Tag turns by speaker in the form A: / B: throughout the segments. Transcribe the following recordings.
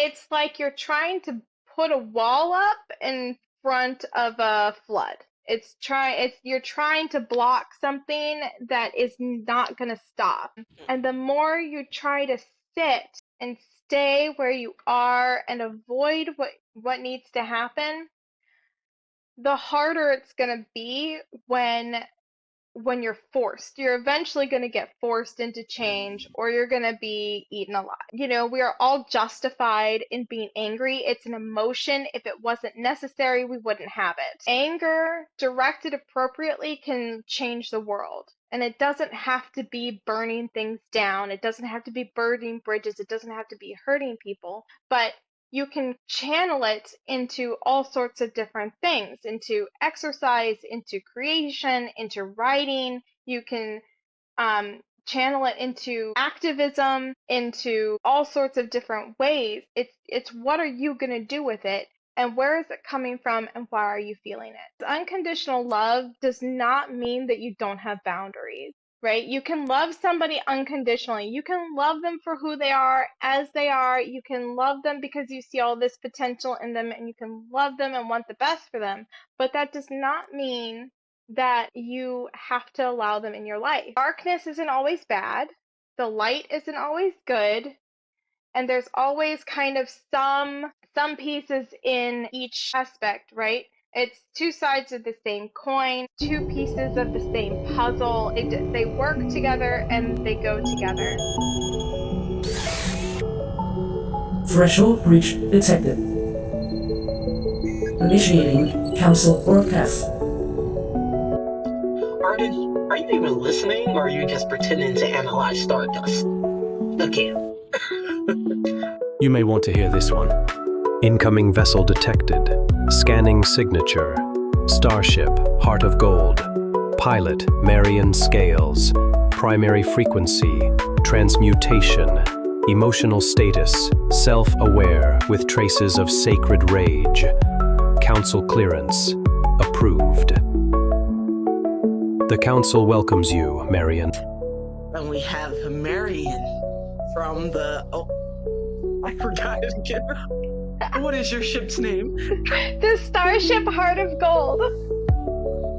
A: it's like you're trying to put a wall up in front of a flood. You're trying to block something that is not going to stop. And the more you try to sit and stay where you are and avoid what needs to happen, the harder it's going to be when you're forced. You're eventually going to get forced into change, or you're going to be eaten alive. We are all justified in being angry. It's an emotion. If it wasn't necessary, we wouldn't have it. Anger, directed appropriately, can change the world. And it doesn't have to be burning things down. It doesn't have to be burning bridges. It doesn't have to be hurting people. But you can channel it into all sorts of different things, into exercise, into creation, into writing. You can channel it into activism, into all sorts of different ways. It's what are you going to do with it? And where is it coming from, and why are you feeling it? Unconditional love does not mean that you don't have boundaries. Right? You can love somebody unconditionally. You can love them for who they are, as they are. You can love them because you see all this potential in them, and you can love them and want the best for them. But that does not mean that you have to allow them in your life. Darkness isn't always bad. The light isn't always good. And there's always kind of some pieces in each aspect, right? It's two sides of the same coin, two pieces of the same puzzle. They work together and they go together.
B: Threshold breach detected. Initiating council or path.
C: Arden, are you even listening, or are you just pretending to analyze Stardust? Again.
D: You may want to hear this one.
E: Incoming vessel detected. Scanning signature. Starship, Heart of Gold. Pilot, Marian Scales. Primary frequency, transmutation. Emotional status, self-aware with traces of sacred rage. Council clearance, approved. The Council welcomes you, Marian.
C: And we have Marian from the... Oh, I forgot it again. What is your ship's name?
A: The Starship Heart of Gold.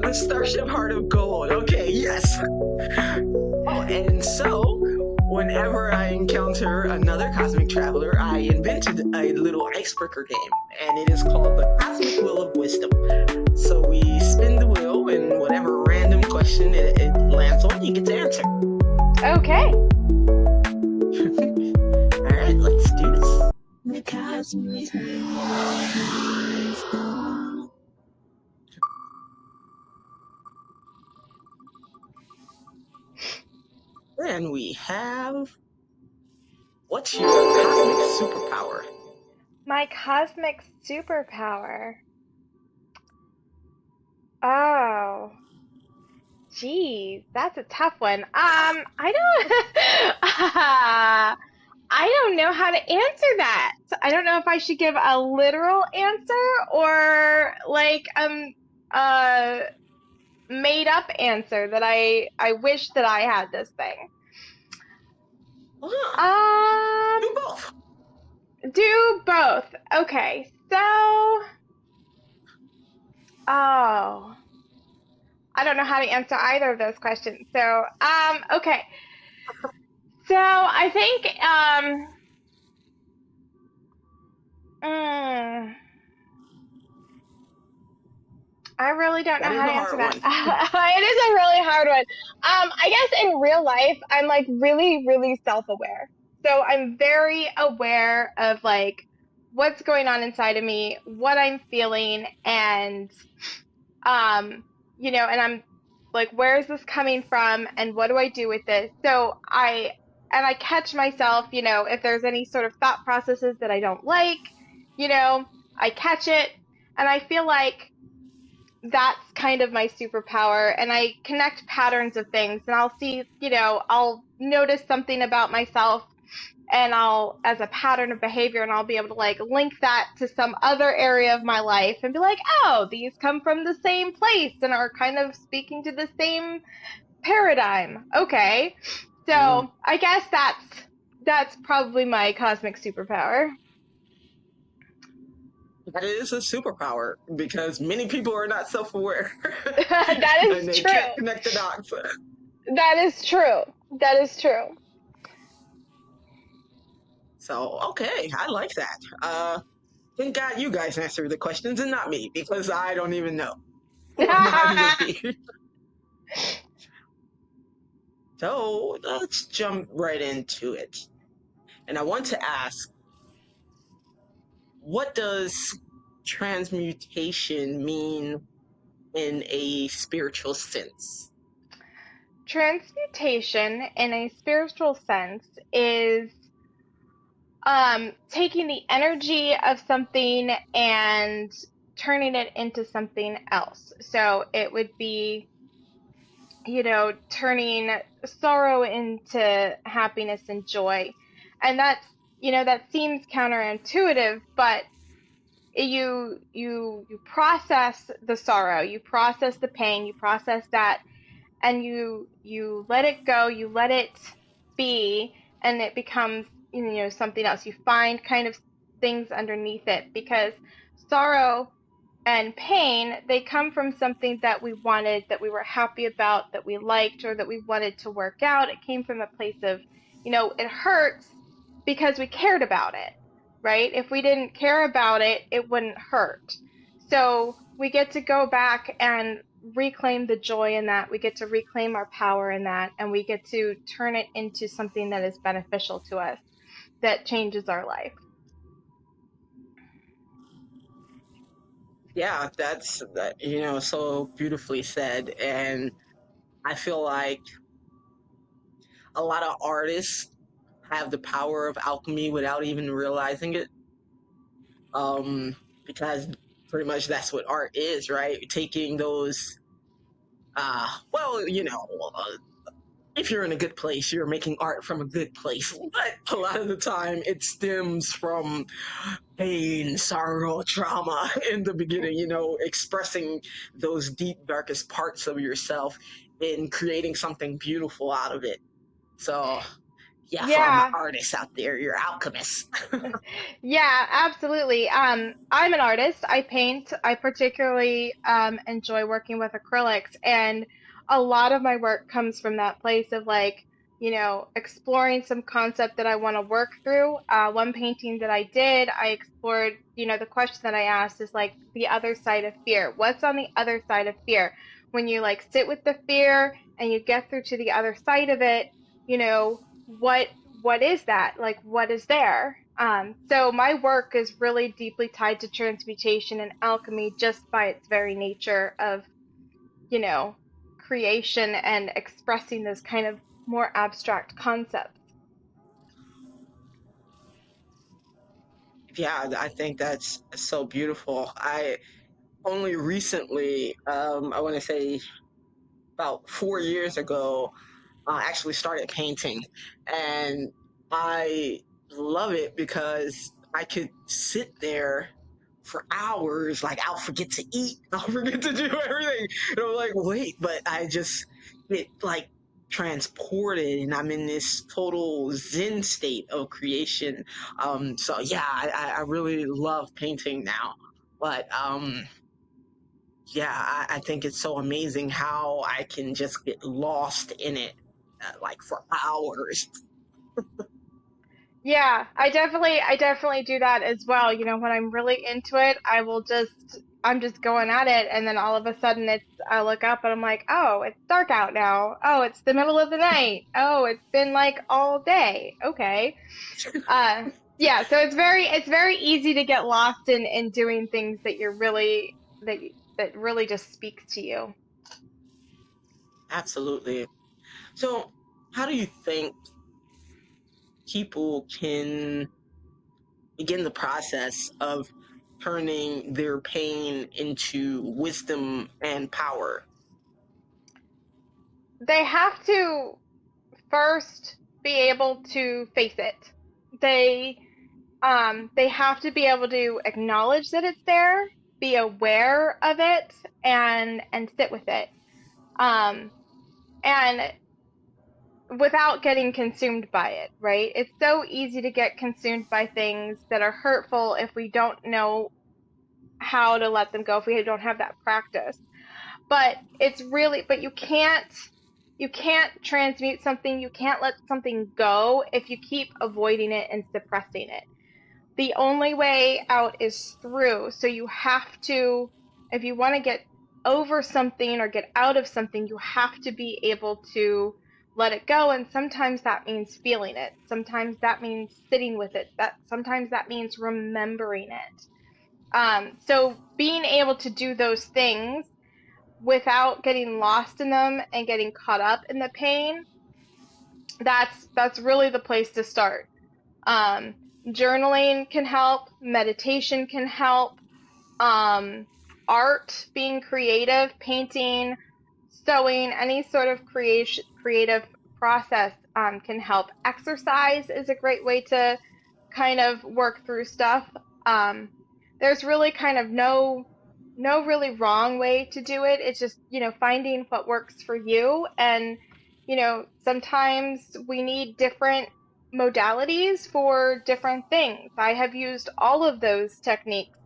C: The Starship Heart of Gold. Okay, yes. Oh, and so, whenever I encounter another cosmic traveler, I invented a little icebreaker game, and it is called the Cosmic Wheel of Wisdom. So we spin the wheel, and whatever random question it lands on, you get to answer.
A: Okay.
C: Alright, let's do this. Then we have... What's your cosmic superpower?
A: My cosmic superpower. Oh. Geez, that's a tough one. I don't know how to answer that. I don't know if I should give a literal answer or like made up answer that I wish that I had this thing.
C: Do both.
A: Do both. Okay. So I don't know how to answer either of those questions. So okay. So I think I really don't know how to answer that. It is a really hard one. I guess in real life, I'm like really, really self-aware. So I'm very aware of like what's going on inside of me, what I'm feeling, and and I'm like, where is this coming from, and what do I do with this? So I catch myself, if there's any sort of thought processes that I don't like, I catch it, and I feel like that's kind of my superpower, and I connect patterns of things, and I'll see, I'll notice something about myself, and as a pattern of behavior, and I'll be able to like link that to some other area of my life and be like, oh, these come from the same place and are kind of speaking to the same paradigm. Okay. So I guess that's probably my cosmic superpower.
C: That is a superpower because many people are not self-aware
A: That
C: and
A: is
C: they
A: true.
C: can't connect the dots.
A: That is true. That is true.
C: So, okay, I like that. Thank God you guys answer the questions and not me because I don't even know what mine would be. So, let's jump right into it. And I want to ask, what does transmutation mean in a spiritual sense?
A: Transmutation, in a spiritual sense, is taking the energy of something and turning it into something else. So it would be, turning sorrow into happiness and joy. And that seems counterintuitive, but you process the sorrow, you process the pain, you process that, and you let it go, you let it be, and it becomes, something else. You find kind of things underneath it, because sorrow and pain, they come from something that we wanted, that we were happy about, that we liked, or that we wanted to work out. It came from a place of, it hurts because we cared about it, right? If we didn't care about it, it wouldn't hurt. So we get to go back and reclaim the joy in that. We get to reclaim our power in that, and we get to turn it into something that is beneficial to us, that changes our life.
C: Yeah, that's that, so beautifully said. And I feel like a lot of artists have the power of alchemy without even realizing it. Um, because pretty much that's what art is, right? Taking those, well, if you're in a good place, you're making art from a good place. But a lot of the time, it stems from pain, sorrow, trauma in the beginning, expressing those deep, darkest parts of yourself and creating something beautiful out of it. So, yeah, for all my
A: Yeah,
C: artists out there, you're alchemists.
A: yeah, absolutely. I'm an artist. I paint. I particularly enjoy working with acrylics, and a lot of my work comes from that place of, like, exploring some concept that I want to work through. One painting that I did, I explored, the question that I asked is, like, the other side of fear. What's on the other side of fear? When you, like, sit with the fear and you get through to the other side of it, you know, what what is that? Like, what is there? So my work is really deeply tied to transmutation and alchemy, just by its very nature of, you know, creation and expressing those kind of more abstract concepts.
C: Yeah, I think that's so beautiful. I only recently, I want to say about 4 years ago, actually started painting, and I love it because I could sit there for hours. Like, I'll forget to eat, I'll forget to do everything, and I'm like, wait, but I just get like transported, and I'm in this total zen state of creation. So yeah, I really love painting now, but yeah, I think it's so amazing how I can just get lost in it, like for hours.
A: Yeah, I definitely do that as well. When I'm really into it, I'm just going at it, and then all of a sudden I look up and I'm like, "Oh, it's dark out now. Oh, it's the middle of the night. Oh, it's been like all day." Okay. Uh yeah, so it's very easy to get lost in doing things that you're really that really just speaks to you.
C: Absolutely. So, how do you think people can begin the process of turning their pain into wisdom and power?
A: They have to first be able to face it. They they have to be able to acknowledge that it's there, be aware of it, and sit with it. Um, and without getting consumed by it, right? It's so easy to get consumed by things that are hurtful if we don't know how to let them go if we don't have that practice. But you can't transmute something, you can't let something go if you keep avoiding it and suppressing it. The only way out is through. So you have to, if you want to get over something or get out of something, you have to be able to let it go. And sometimes that means feeling it. Sometimes that means sitting with it. Sometimes that means remembering it. So being able to do those things without getting lost in them and getting caught up in the pain, that's really the place to start. Um, Journaling can help, meditation can help, art, being creative, painting, sewing, any sort of creative process can help. Exercise is a great way to kind of work through stuff. Um, there's really kind of no really wrong way to do it. It's just, finding what works for you. And, sometimes we need different modalities for different things. I have used all of those techniques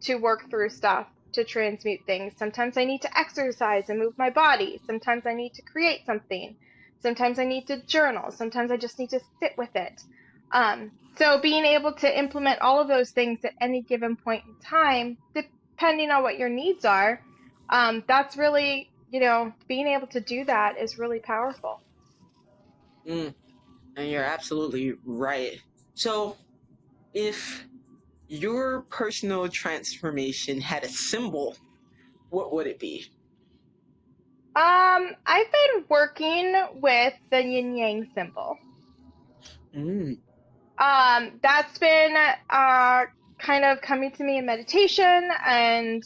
A: to work through stuff, to transmute things. Sometimes I need to exercise and move my body. Sometimes I need to create something. Sometimes I need to journal. Sometimes I just need to sit with it. So being able to implement all of those things at any given point in time, depending on what your needs are, that's really, being able to do that is really powerful.
C: And you're absolutely right. So, if your personal transformation had a symbol, what would it be?
A: I've been working with the Yin-Yang symbol.
C: Mm.
A: That's been kind of coming to me in meditation, and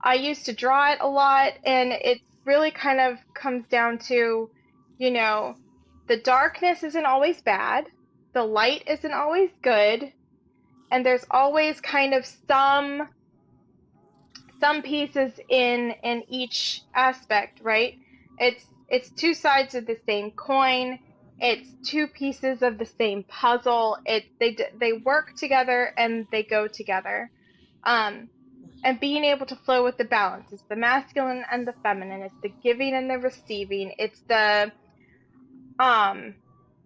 A: I used to draw it a lot, and it really kind of comes down to, you know, the darkness isn't always bad, the light isn't always good, and there's always kind of some pieces in each aspect, right? It's two sides of the same coin. It's two pieces of the same puzzle. They work together and they go together. Um, and being able to flow with the balance. It's the masculine and the feminine. It's the giving and the receiving. It's the um,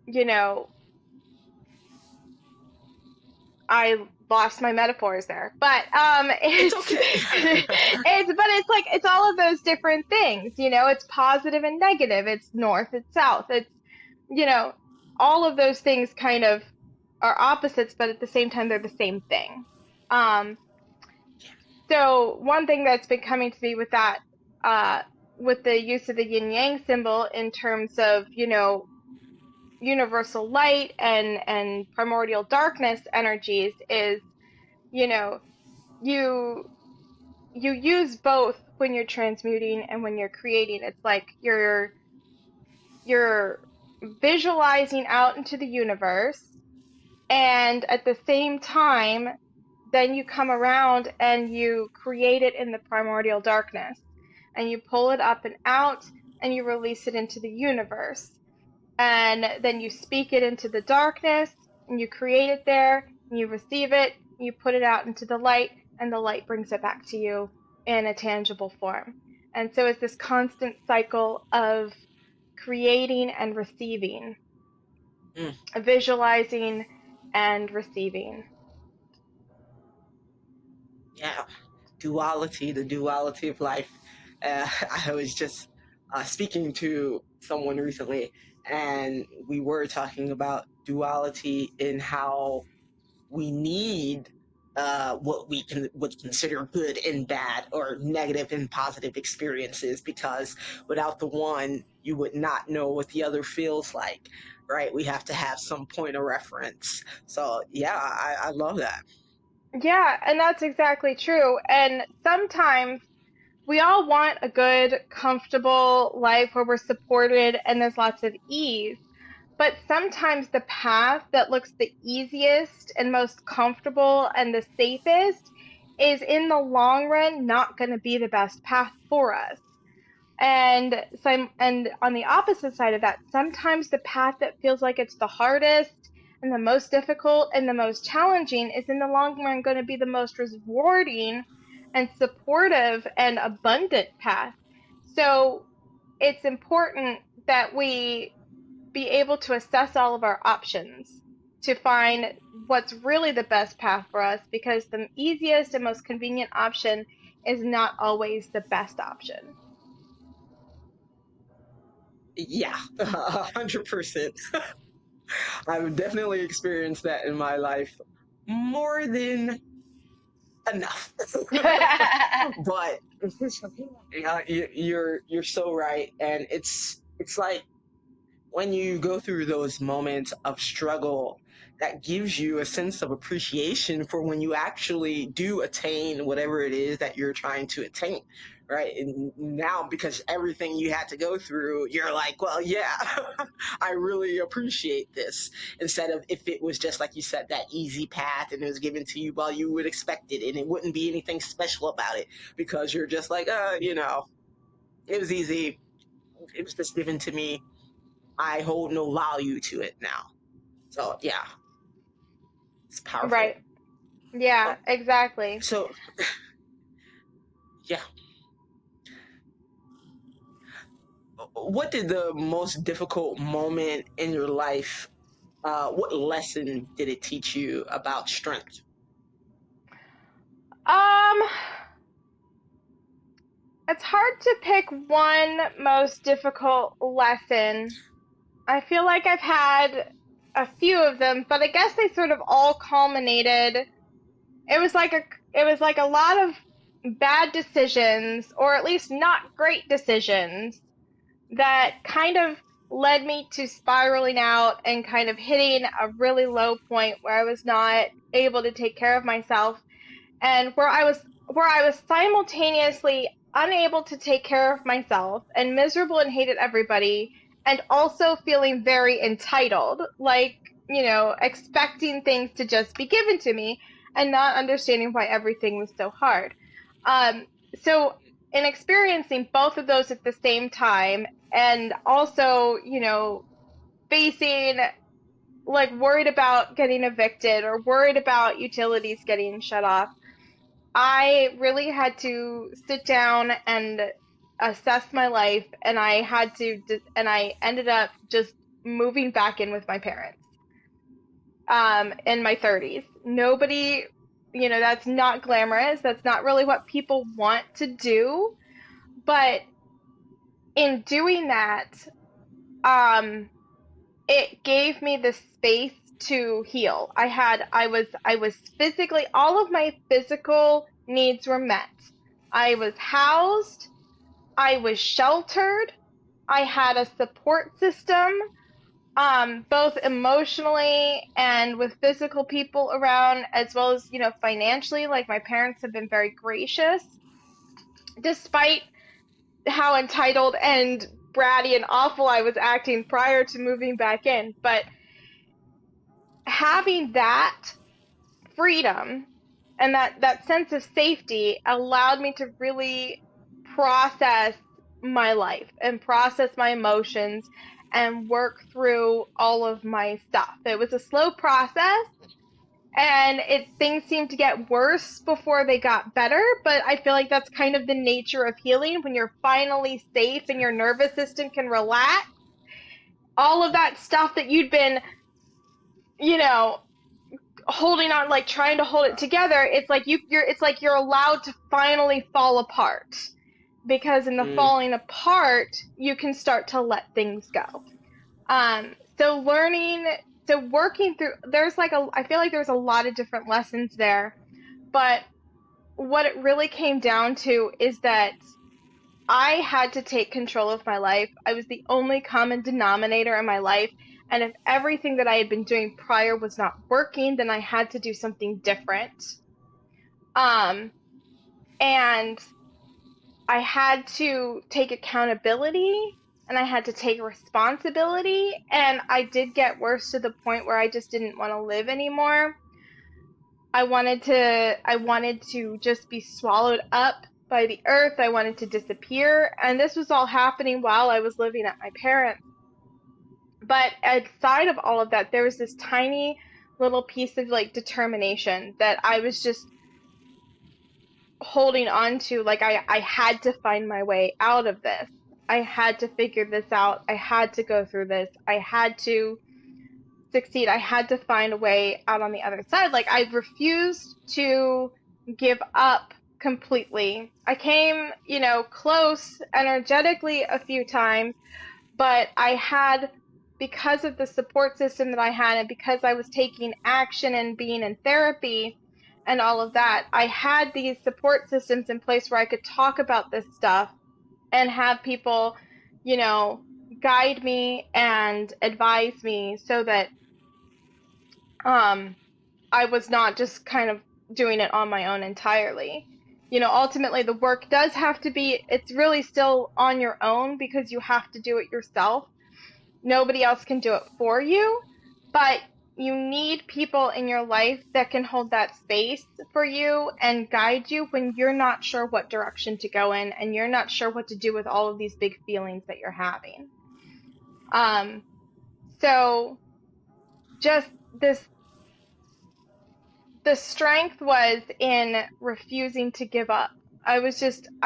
A: you know, I lost my metaphors there, but
C: It's
A: it's
C: okay.
A: it's all of those different things. It's positive and negative. It's north, it's south. It's you know all of those things kind of are opposites, but at the same time they're the same thing. Um, so one thing that's been coming to me with that, uh, with the use of the yin yang symbol in terms of universal light and primordial darkness energies is you know you you use both when you're transmuting and when you're creating. It's like you're visualizing out into the universe, and at the same time then you come around and you create it in the primordial darkness, and you pull it up and out, and you release it into the universe, and then you speak it into the darkness, and you create it there, and you receive it, and you put it out into the light, and the light brings it back to you in a tangible form. And so it's this constant cycle of creating and receiving,
C: Mm.
A: visualizing and receiving.
C: Yeah, duality, the duality of life. I was just speaking to someone recently, and we were talking about duality in how we need what we can would consider good and bad, or negative and positive experiences, because without the one, you would not know what the other feels like, right? We have to have some point of reference. So yeah, I love that.
A: Yeah, and that's exactly true. And sometimes we all want a good, comfortable life where we're supported and there's lots of ease. But sometimes the path that looks the easiest and most comfortable and the safest is in the long run not going to be the best path for us. And on the opposite side of that, sometimes the path that feels like it's the hardest and the most difficult and the most challenging is in the long run going to be the most rewarding and supportive and abundant path. So it's important that we be able to assess all of our options to find what's really the best path for us, because the easiest and most convenient option is not always the best option.
C: Yeah, 100%. I've definitely experienced that in my life more than enough. But yeah, you're so right, and it's like when you go through those moments of struggle, that gives you a sense of appreciation for when you actually do attain whatever it is that you're trying to attain, right? And now, because everything you had to go through, you're like, well, yeah, I really appreciate this. Instead of if it was just like you said, that easy path and it was given to you, well, you would expect it and it wouldn't be anything special about it, because you're just like, it was easy. It was just given to me. I hold no value to it now. So yeah, it's
A: Right.
C: powerful.
A: Yeah,
C: Oh,
A: exactly.
C: so yeah, what did the most difficult moment in your life? What lesson did it teach you about strength?
A: Um, it's hard to pick one most difficult lesson. I feel like I've had a few of them, but I guess they sort of all culminated. It was like a it was like a lot of bad decisions, or at least not great decisions, that kind of led me to spiraling out and kind of hitting a really low point where I was not able to take care of myself, and where I was simultaneously unable to take care of myself and miserable and hated everybody, and also feeling very entitled, like, expecting things to just be given to me and not understanding why everything was so hard. So in experiencing both of those at the same time, and also, facing, like, worried about getting evicted or worried about utilities getting shut off, I really had to sit down and assess my life, and I ended up just moving back in with my parents in my 30s. Nobody, that's not glamorous. That's not really what people want to do. But in doing that, um, it gave me the space to heal. I was physically, all of my physical needs were met. I was housed, I was sheltered, I had a support system, both emotionally and with physical people around, as well as, financially. Like, my parents have been very gracious, despite how entitled and bratty and awful I was acting prior to moving back in. But having that freedom and that sense of safety allowed me to really process my life and process my emotions and work through all of my stuff. It was a slow process, and things seemed to get worse before they got better, but I feel like that's kind of the nature of healing. When you're finally safe and your nervous system can relax, all of that stuff that you'd been, you know, holding on, like trying to hold it together, it's like you're allowed to finally fall apart, because in the
C: Mm,
A: falling apart you can start to let things go. So learning, so working through, I feel like there's a lot of different lessons there, but what it really came down to is that I had to take control of my life. I was the only common denominator in my life. And if everything that I had been doing prior was not working, then I had to do something different. Um, and I had to take accountability, and I had to take responsibility. And I did get worse to the point where I just didn't want to live anymore. I wanted to just be swallowed up by the earth. I wanted to disappear. And this was all happening while I was living at my parents. But outside of all of that, there was this tiny little piece of like determination that I was just holding on to. Like I had to find my way out of this. I had to figure this out. I had to go through this. I had to succeed. I had to find a way out on the other side. Like I refused to give up completely. I came, close energetically a few times, but I had, because of the support system that I had and because I was taking action and being in therapy and all of that, I had these support systems in place where I could talk about this stuff and have people, guide me and advise me so that I was not just kind of doing it on my own entirely. Ultimately the work does have to be, it's really still on your own because you have to do it yourself. Nobody else can do it for you, but you need people in your life that can hold that space for you and guide you when you're not sure what direction to go in and you're not sure what to do with all of these big feelings that you're having. So just the strength was in refusing to give up. I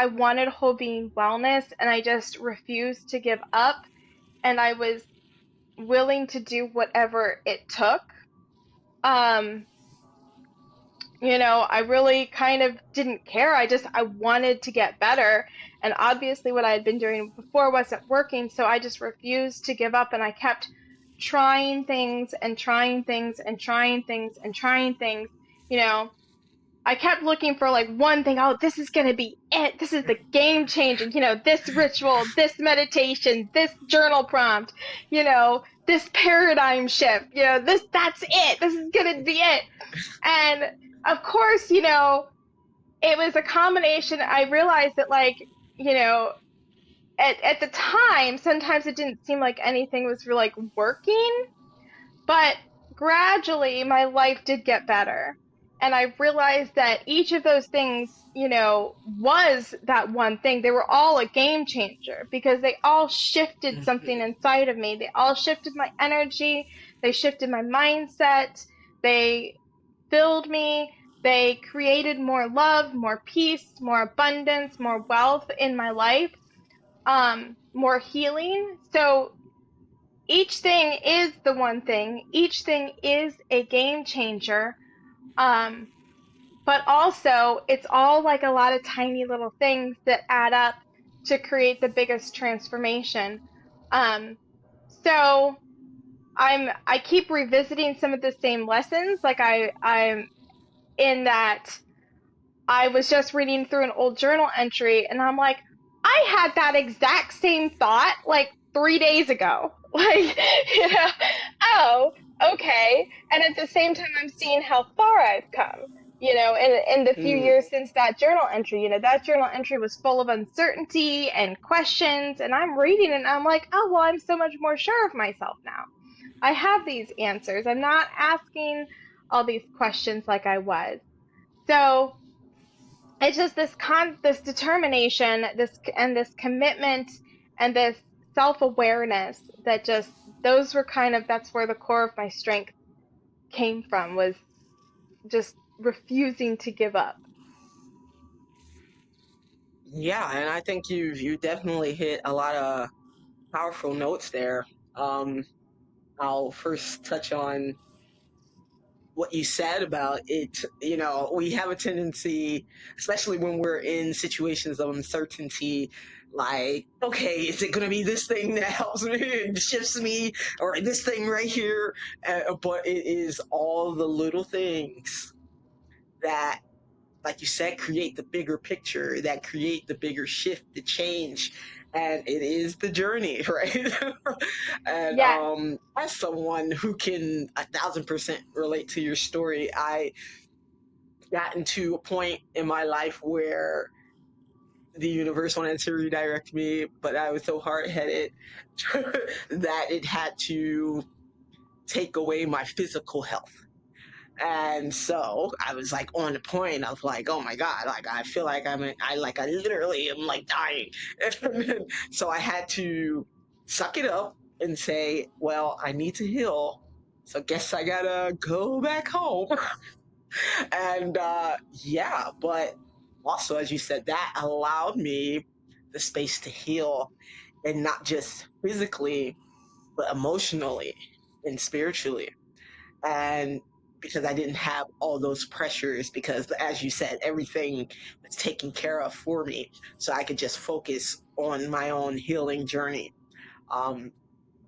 A: wanted whole being wellness and I just refused to give up, and I was willing to do whatever it took. I really kind of didn't care. I wanted to get better. And obviously what I had been doing before wasn't working. So I just refused to give up. And I kept trying things and trying things and trying things and trying things. I kept looking for like one thing. Oh, this is going to be it. This is the game changing, this ritual, this meditation, this journal prompt, this paradigm shift, that's it. This is going to be it. And of course, it was a combination. I realized that like, at the time, sometimes it didn't seem like anything was really like working, but gradually my life did get better. And I realized that each of those things, was that one thing. They were all a game changer because they all shifted something inside of me. They all shifted my energy. They shifted my mindset. They filled me. They created more love, more peace, more abundance, more wealth in my life, more healing. So each thing is the one thing. Each thing is a game changer. But also it's all like a lot of tiny little things that add up to create the biggest transformation. So I keep revisiting some of the same lessons. Like I'm in that I was just reading through an old journal entry and I'm like, I had that exact same thought like 3 days ago. Like, oh, okay. And at the same time, I'm seeing how far I've come, in the few years since that journal entry. That journal entry was full of uncertainty and questions. And I'm reading it and I'm like, oh, well, I'm so much more sure of myself now. I have these answers. I'm not asking all these questions like I was. So it's just this determination, this commitment and this self-awareness that just, those were that's where the core of my strength came from, was just refusing to give up.
C: Yeah, and I think you definitely hit a lot of powerful notes there. I'll first touch on what you said about it. We have a tendency, especially when we're in situations of uncertainty, like, okay, is it going to be this thing that helps me and shifts me, or this thing right here? But it is all the little things that, like you said, create the bigger picture, that create the bigger shift, the change. And it is the journey, right? And
A: Yes.
C: as someone who can 1,000% relate to your story, I gotten to a point in my life where the universe wanted to redirect me, but I was so hard-headed that it had to take away my physical health. And so I was like on the point of like, oh my God, like I feel like I literally am like dying. So I had to suck it up and say, well, I need to heal. So guess I gotta go back home. And yeah, but also, as you said, that allowed me the space to heal, and not just physically, but emotionally and spiritually. And because I didn't have all those pressures, because as you said, everything was taken care of for me. So I could just focus on my own healing journey. Um,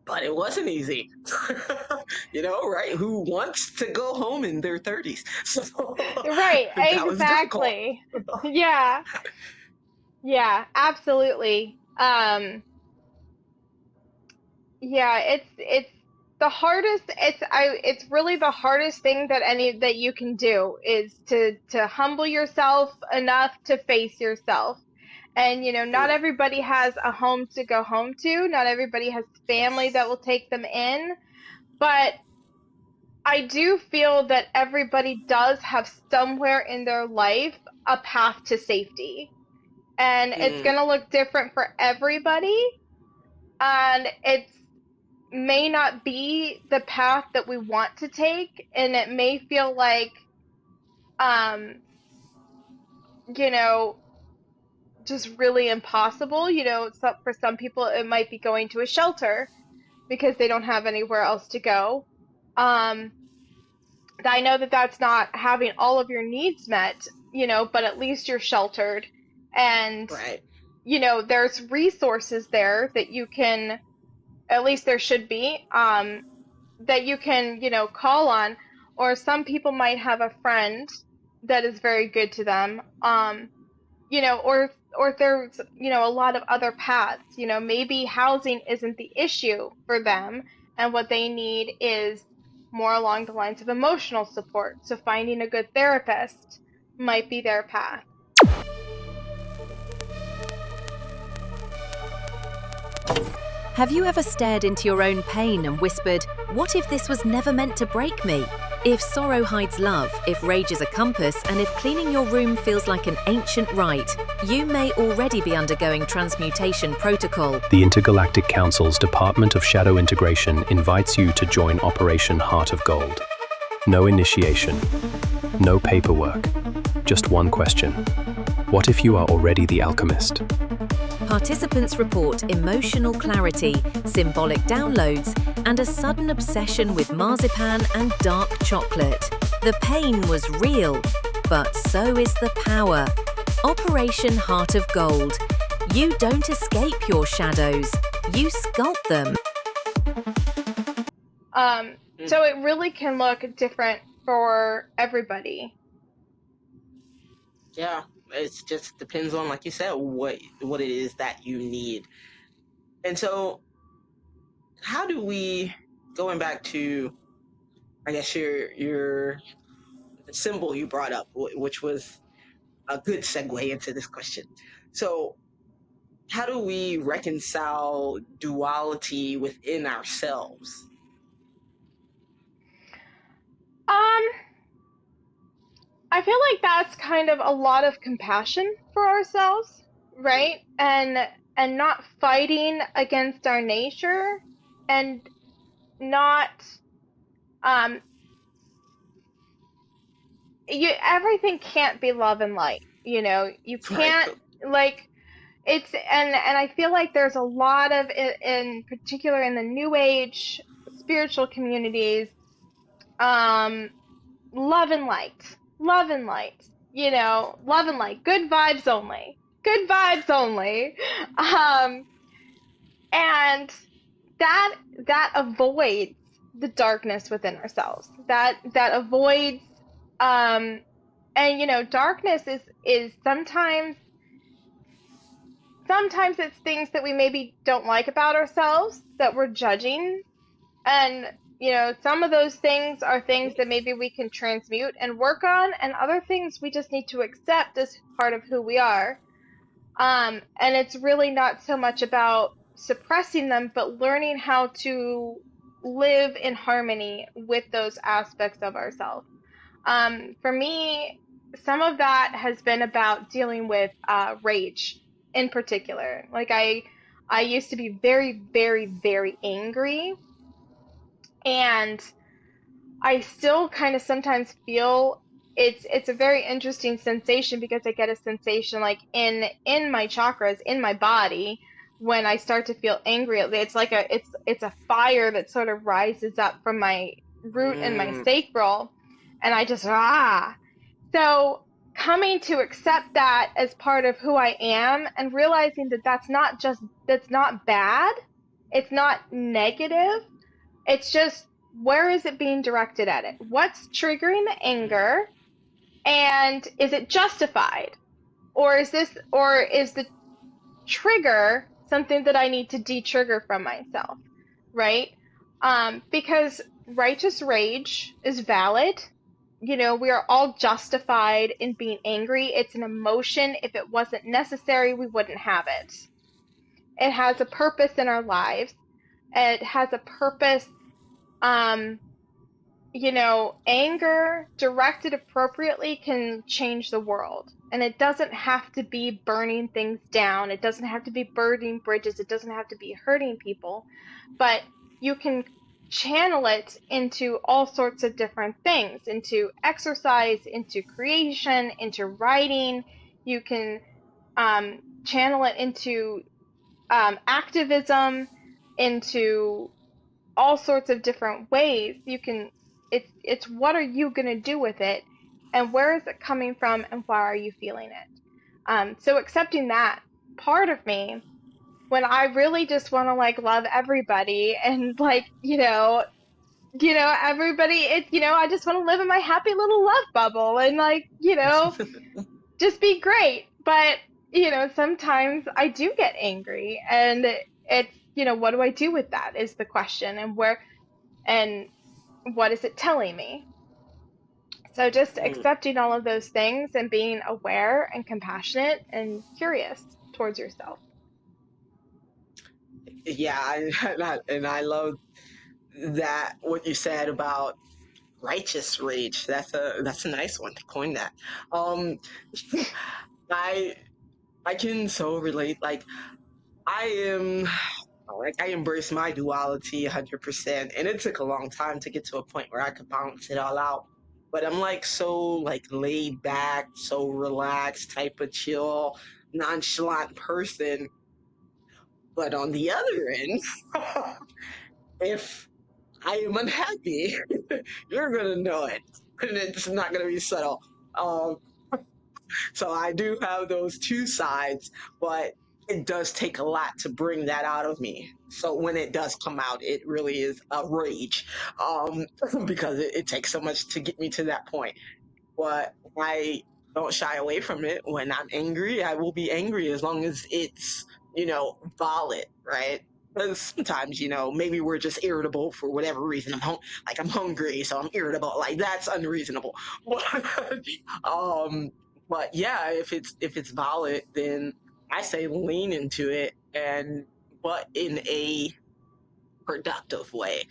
C: but it wasn't easy. Right? Who wants to go home in their 30s? So
A: Right,
C: that was difficult.
A: exactly. Yeah. Yeah, absolutely. Yeah, it's the hardest it's really the hardest thing that you can do is to humble yourself enough to face yourself. And not
C: Mm,
A: everybody has a home to go home to. Not everybody has family that
C: yes.
A: will take them in, but I do feel that everybody does have somewhere in their life a path to safety. And it's
C: Mm,
A: going to look different for everybody, and it's may not be the path that we want to take, and it may feel like um you know just really impossible. For some people it might be going to a shelter because they don't have anywhere else to go. um I know that that's not having all of your needs met, but at least you're sheltered, and
C: right.
A: there's resources there that you can, at least there should be, that you can, call on. Or some people might have a friend that is very good to them. Or there's, a lot of other paths. Maybe housing isn't the issue for them, and what they need is more along the lines of emotional support. So finding a good therapist might be their path.
F: Have you ever stared into your own pain and whispered, "What if this was never meant to break me?" If sorrow hides love, if rage is a compass, and if cleaning your room feels like an ancient rite, you may already be undergoing transmutation protocol.
E: The Intergalactic Council's Department of Shadow Integration invites you to join Operation Heart of Gold. No initiation, no paperwork, just one question. What if you are already the alchemist?
F: Participants report emotional clarity, symbolic downloads, and a sudden obsession with marzipan and dark chocolate. The pain was real, but so is the power. Operation Heart of Gold. You don't escape your shadows, you sculpt them.
A: So it really can look different for everybody.
C: Yeah. It just depends on, like you said, what it is that you need. And so, how do we, going back to, I guess, your the symbol you brought up, which was a good segue into this question. So, how do we reconcile duality within ourselves?
A: Um, I feel like that's kind of a lot of compassion for ourselves,
C: Mm,
A: right? And not fighting against our nature, and not um everything can't be love and light. You
C: right.
A: can't, like, and I feel like there's a lot of, in particular in the new age spiritual communities, um love and light, love and light, love and light, good vibes only, good vibes only. um and that that avoids the darkness within ourselves, that avoids, um and darkness is sometimes it's things that we maybe don't like about ourselves that we're judging. And some of those things are things that maybe we can transmute and work on, and other things we just need to accept as part of who we are. And it's really not so much about suppressing them, but learning how to live in harmony with those aspects of ourselves. For me, some of that has been about dealing with rage in particular. Like I used to be very, very, very angry, and I still kind of sometimes feel it's a very interesting sensation because I get a sensation like in my chakras, in my body, when I start to feel angry. It's like it's a fire that sort of rises up from my root and my
C: Mm,
A: sacral, and I just So coming to accept that as part of who I am and realizing that that's not bad, it's not negative, it's just, where is it being directed at it? What's triggering the anger, and is it justified? Or is the trigger something that I need to de-trigger from myself, right? Because righteous rage is valid. You know, we are all justified in being angry. It's an emotion. If it wasn't necessary, we wouldn't have it. It has a purpose in our lives. It has a purpose. um, you know, anger directed appropriately can change the world. And it doesn't have to be burning things down. It doesn't have to be burning bridges. It doesn't have to be hurting people. But you can channel it into all sorts of different things, into exercise, into creation, into writing. You can channel it into activism, into all sorts of different ways. You can, it's what are you going to do with it, and where is it coming from, and why are you feeling it? So accepting that part of me, when I really just want to like love everybody and like, everybody, it's, I just want to live in my happy little love bubble and like, just be great. But, sometimes I do get angry, and it's, what do I do with that is the question, and what is it telling me? So just
C: mm.
A: accepting all of those things and being aware and compassionate and curious towards yourself.
C: Yeah, and I love that what you said about righteous rage. That's a nice one to coin that. Um, I I can so relate. Like I am. Like I embrace my duality 100%, and it took a long time to get to a point where I could balance it all out. But I'm like so like laid back, so relaxed, type of chill, nonchalant person. But on the other end, if I am unhappy, you're gonna know it, and it's not gonna be subtle. Um, So I do have those two sides, but it does take a lot to bring that out of me. So when it does come out, it really is a rage, um, because it takes so much to get me to that point. But I don't shy away from it. When I'm angry, I will be angry as long as it's, valid, right? Because sometimes, maybe we're just irritable for whatever reason. I'm hungry, so I'm irritable. Like that's unreasonable. But, um, but yeah, if it's valid, then I say lean into it, but in a productive way.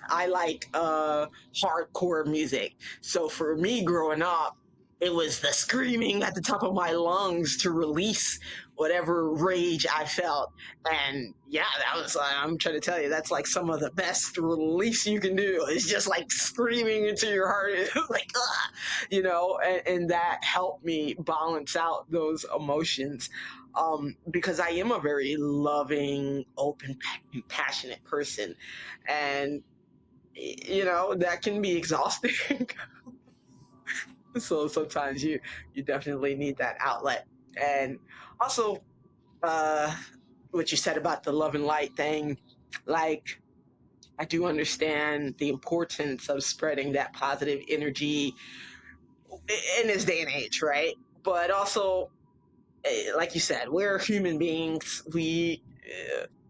C: I like hardcore music. So for me growing up, it was the screaming at the top of my lungs to release whatever rage I felt. And yeah, that was I'm trying to tell you, that's like some of the best release you can do. It's just like screaming into your heart, like and that helped me balance out those emotions. Because I am a very loving, open, passionate person, and that can be exhausting. So sometimes you definitely need that outlet. And also, uh what you said about the love and light thing, like I do understand the importance of spreading that positive energy in this day and age, right? But also, like you said, we're human beings. We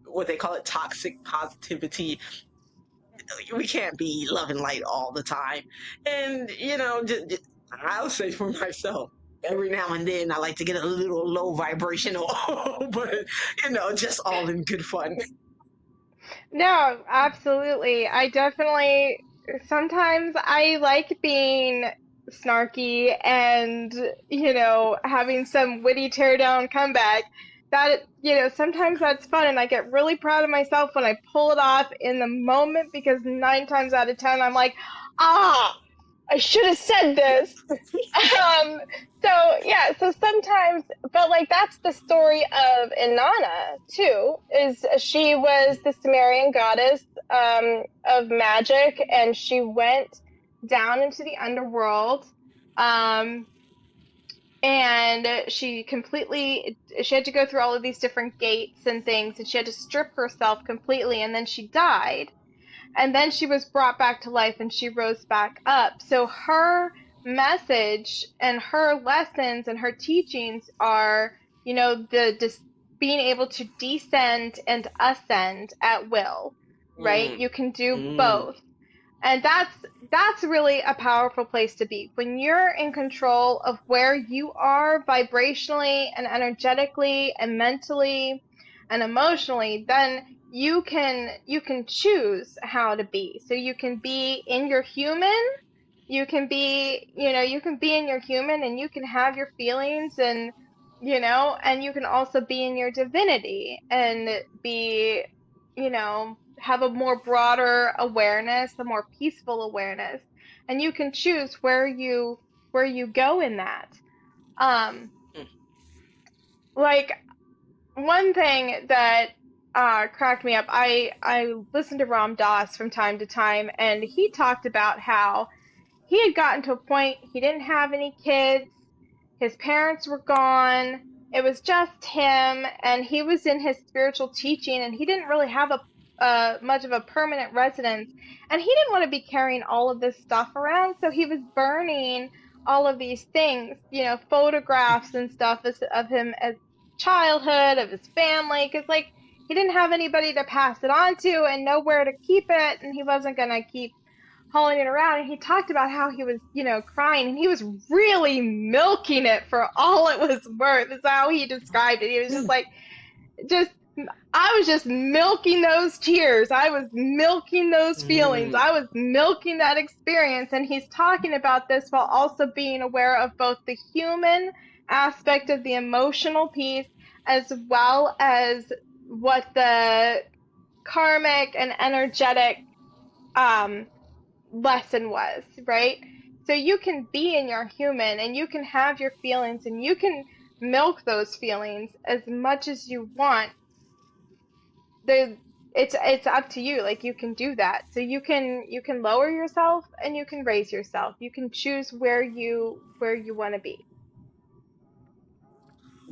C: what they call it, toxic positivity. We can't be love and light all the time. And, I'll say for myself, every now and then I like to get a little low vibrational, but, just all in good fun.
A: No, absolutely. I definitely, sometimes I like being snarky and, having some witty tear down comeback. sometimes that's fun, and I get really proud of myself when I pull it off in the moment, because 9 times out of 10 I'm like, I should have said this. Um, so sometimes, but like that's the story of Inanna too. Is she was the Sumerian goddess of magic, and she went down into the underworld, um, and she had to go through all of these different gates and things, and she had to strip herself completely, and then she died, and then she was brought back to life, and she rose back up. So her message and her lessons and her teachings are, being able to descend and ascend at will, right?
C: Mm,
A: You can do
C: mm,
A: both. And that's really a powerful place to be. When you're in control of where you are vibrationally and energetically and mentally and emotionally, then you can choose how to be. So you can be in your human, you can be in your human, and you can have your feelings, and you can also be in your divinity and have a more broader awareness, a more peaceful awareness, and you can choose where you go in that. Um,
C: mm.
A: like one thing that cracked me up, I listened to Ram Dass from time to time, and he talked about how he had gotten to a point he didn't have any kids. His parents were gone. It was just him, and he was in his spiritual teaching, and he didn't really have a much of a permanent residence, and he didn't want to be carrying all of this stuff around, so he was burning all of these things, photographs and stuff of him as childhood, of his family, because like he didn't have anybody to pass it on to and nowhere to keep it, and he wasn't gonna keep hauling it around. And he talked about how he was, crying, and he was really milking it for all it was worth. Is how he described it. He was just like, just I was just milking those tears. I was milking those feelings.
C: Mm.
A: I was milking that experience. And he's talking about this while also being aware of both the human aspect of the emotional piece, as well as what the karmic and energetic um, lesson was, right? So you can be in your human, and you can have your feelings, and you can milk those feelings as much as you want. There it's up to you. Like, you can do that. So you can lower yourself and you can raise yourself. You can choose where you want to be.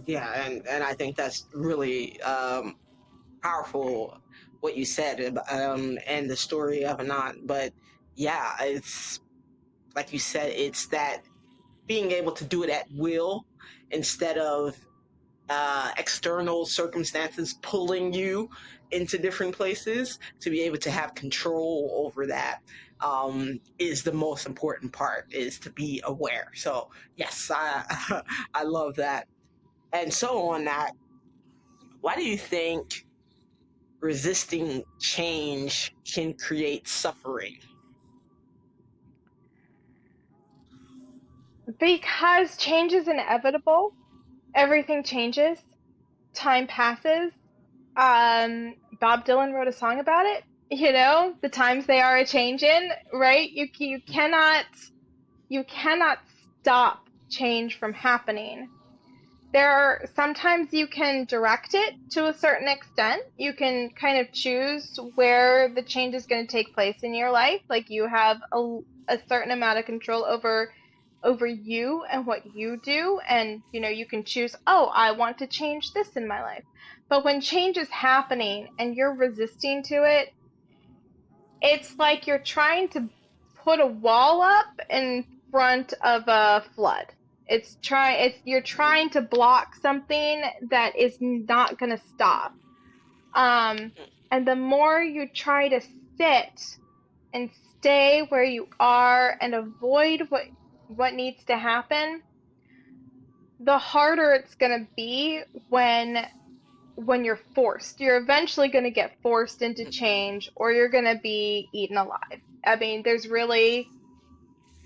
C: Yeah, and I think that's really powerful what you said and the story of Anand. But yeah, it's like you said, it's that being able to do it at will instead of external circumstances pulling you into different places. To be able to have control over that is the most important part, is to be aware. So yes, I love that. And so on that, why do you think resisting change can create suffering?
A: Because change is inevitable. Everything changes. Time passes. Bob Dylan wrote a song about it. The times they are a changin', right? You cannot stop change from happening. Sometimes you can direct it to a certain extent. You can kind of choose where the change is going to take place in your life. Like, you have a certain amount of control over you and what you do, and you can choose, oh, I want to change this in my life. But when change is happening and you're resisting to it, it's like you're trying to put a wall up in front of a flood. You're trying to block something that is not going to stop. Um, and the more you try to sit and stay where you are and avoid what needs to happen, the harder it's going to be when you're forced. You're eventually going to get forced into change, or you're going to be eaten alive. I mean, there's really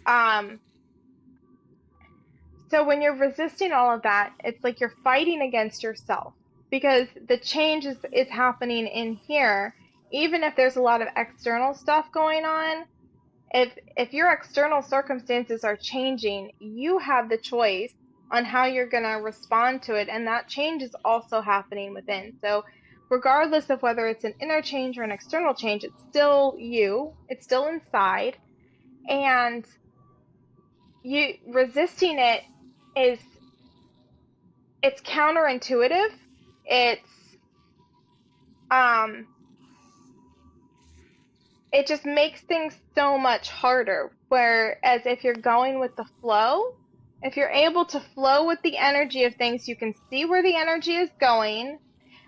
A: um so when you're resisting all of that, it's like you're fighting against yourself. because the change is happening in here. Even if there's a lot of external stuff going on, if your external circumstances are changing, you have the choice on how you're going to respond to it, and that change is also happening within. So regardless of whether it's an inner change or an external change, it's still you, it's still inside, and you resisting it is, it's counterintuitive. It's um it just makes things so much harder. Whereas if you're going with the flow, if you're able to flow with the energy of things, you can see where the energy is going,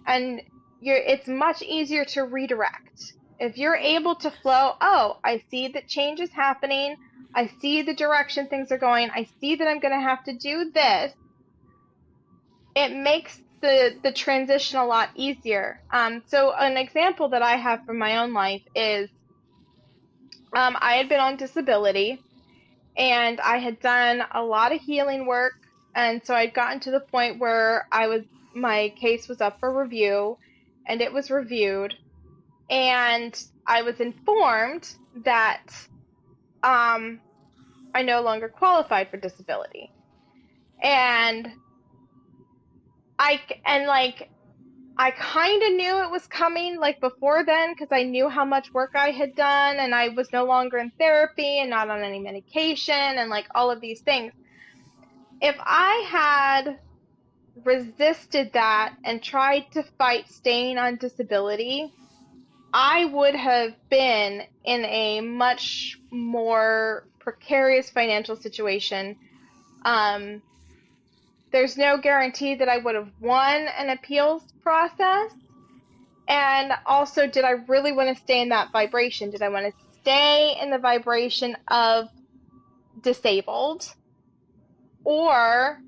A: and it's much easier to redirect. If you're able to flow, oh, I see that change is happening. I see the direction things are going. I see that I'm going to have to do this. It makes the transition a lot easier. So an example that I have from my own life is I had been on disability, and I had done a lot of healing work, and so I'd gotten to the point where my case was up for review, and it was reviewed, and I was informed that I no longer qualified for disability. And I kind of knew it was coming like before then, because I knew how much work I had done, and I was no longer in therapy and not on any medication and like all of these things. If I had resisted that and tried to fight staying on disability, I would have been in a much more precarious financial situation. Um, there's no guarantee that I would have won an appeals process. And also, did I really want to stay in that vibration? Did I want to stay in the vibration of disabled? Or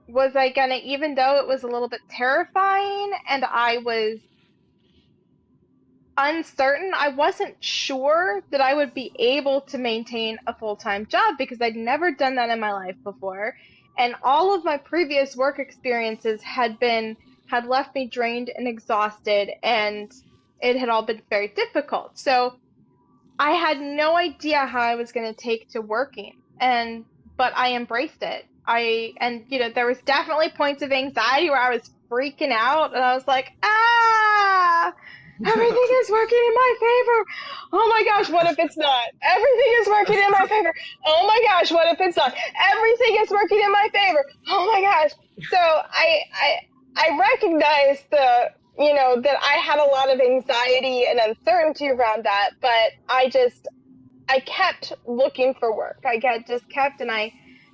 A: was I going to, even though it was a little bit terrifying and I was uncertain, I wasn't sure that I would be able to maintain a full-time job because I'd never done that in my life before. And all of my previous work experiences had left me drained and exhausted, and it had all been very difficult. So I had no idea how I was going to take to working, but I embraced it. There was definitely points of anxiety where I was freaking out, and I was like, everything is working in my favor. Oh my gosh, what if it's not? Everything is working in my favor. Oh my gosh, what if it's not? Everything is working in my favor. Oh my gosh. So I recognized that I had a lot of anxiety and uncertainty around that, but I kept looking for work. I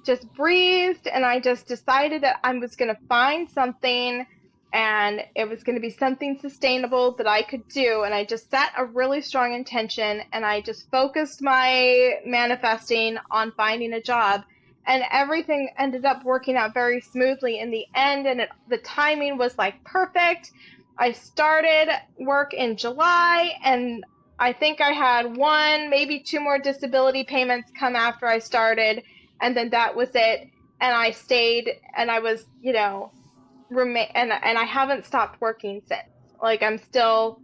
A: just breathed, and I just decided that I was going to find something, and it was going to be something sustainable that I could do. And I just set a really strong intention, and I just focused my manifesting on finding a job, and everything ended up working out very smoothly in the end, and the timing was like perfect. I started work in July, and I think I had one, maybe two more disability payments come after I started, and then that was it. And I stayed, and I was, and I haven't stopped working since. Like, I'm still,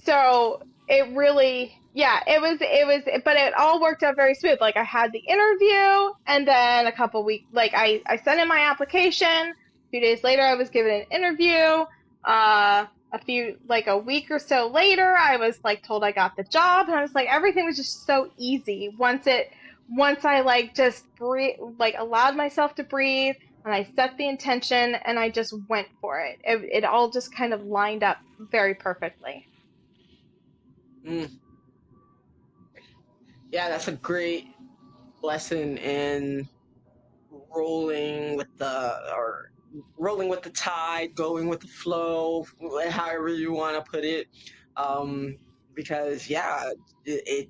A: so it really, yeah, but it all worked out very smooth. Like, I had the interview, and then a couple weeks, like, I sent in my application. A few days later, I was given an interview. A week or so later, I was like told I got the job, and I was like, everything was just so easy once I like just breathe, like allowed myself to breathe, and I set the intention, and I just went for it. It all just kind of lined up very perfectly.
C: Yeah, that's a great lesson in rolling with the tide, going with the flow, however you want to put it. Because yeah, it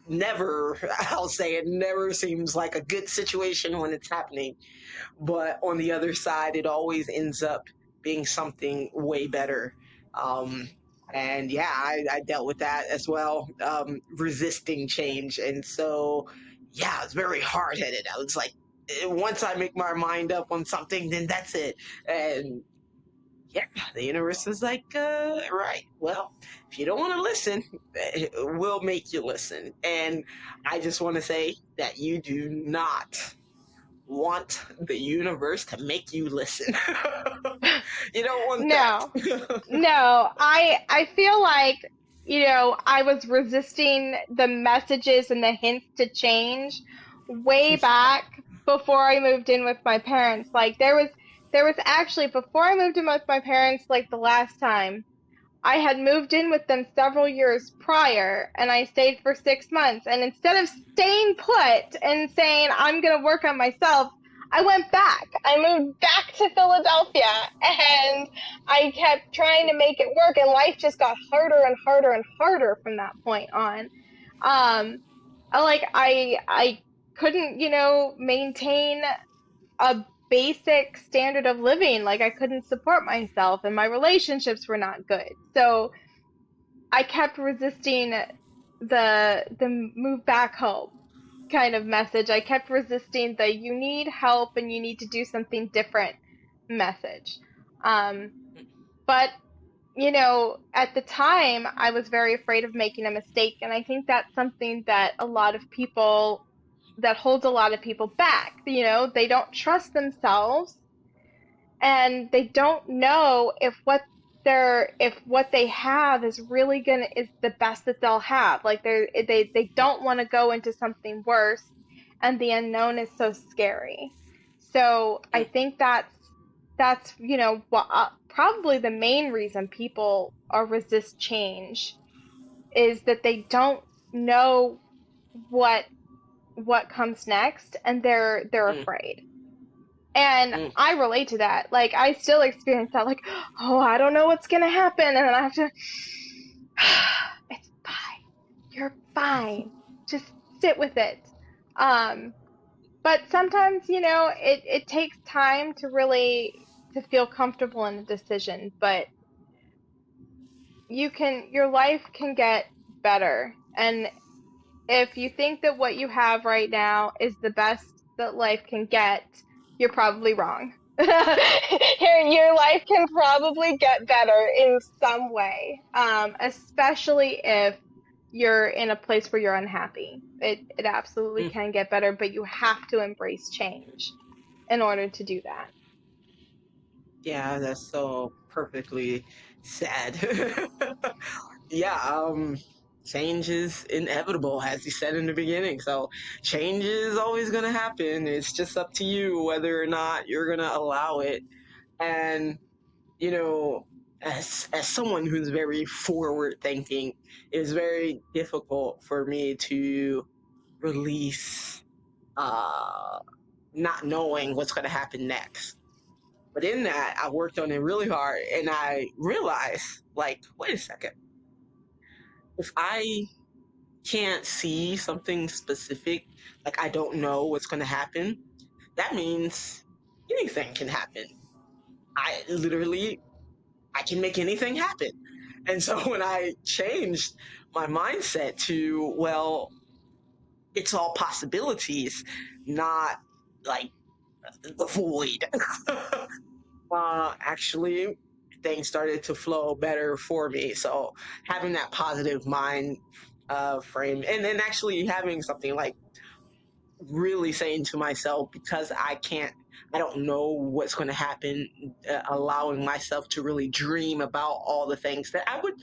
C: never, I'll say it never seems like a good situation when it's happening, but on the other side, it always ends up being something way better. And yeah, I dealt with that as well, resisting change. And so, yeah, it's very hard headed. I was like once I make my mind up on something, then that's it. And yeah, the universe is like, right, well, if you don't want to listen, we'll make you listen. And I just want to say that you do not want the universe to make you listen. You don't want
A: No.
C: that.
A: No, I feel like, I was resisting the messages and the hints to change way back before I moved in with my parents. Like there was actually before I moved in with my parents like the last time, I had moved in with them several years prior and I stayed for 6 months. And instead of staying put and saying, I'm going to work on myself, I went back. I moved back to Philadelphia and I kept trying to make it work. And life just got harder and harder and harder from that point on. Um, I couldn't, maintain a basic standard of living. Like I couldn't support myself and my relationships were not good. So I kept resisting the move back home kind of message. I kept resisting the you need help and you need to do something different message. Um, but at the time, I was very afraid of making a mistake, and I think that's something that holds a lot of people back. They don't trust themselves and they don't know if what they have is the best that they'll have. Like they don't want to go into something worse, and the unknown is so scary. So I think that's probably the main reason people resist change is that they don't know what comes next, and they're
C: Mm,
A: afraid. And
C: mm,
A: I relate to that. Like I still experience that, like, oh, I don't know what's gonna happen, and then I have to it's fine. You're fine. Just sit with it. Um, but sometimes, it takes time to really to feel comfortable in a decision, but your life can get better. And if you think that what you have right now is the best that life can get, you're probably wrong. Your life can probably get better in some way, especially if you're in a place where you're unhappy. It absolutely
C: mm.
A: can get better, but you have to embrace change in order to do that.
C: Yeah, that's so perfectly sad. Yeah, change is inevitable, as you said in the beginning. So change is always gonna happen. It's just up to you whether or not you're gonna allow it. And you know, as someone who's very forward thinking, it's very difficult for me to release uh not knowing what's gonna happen next. But in that, I worked on it really hard and I realized, like, wait a second, if I can't see something specific, like I don't know what's going to happen, that means anything can happen. I literally, I can make anything happen. And so when I changed my mindset to, well, it's all possibilities, not like the void. Actually, things started to flow better for me. So having that positive mind frame, and then actually having something like really saying to myself, because I don't know what's going to happen, allowing myself to really dream about all the things that I would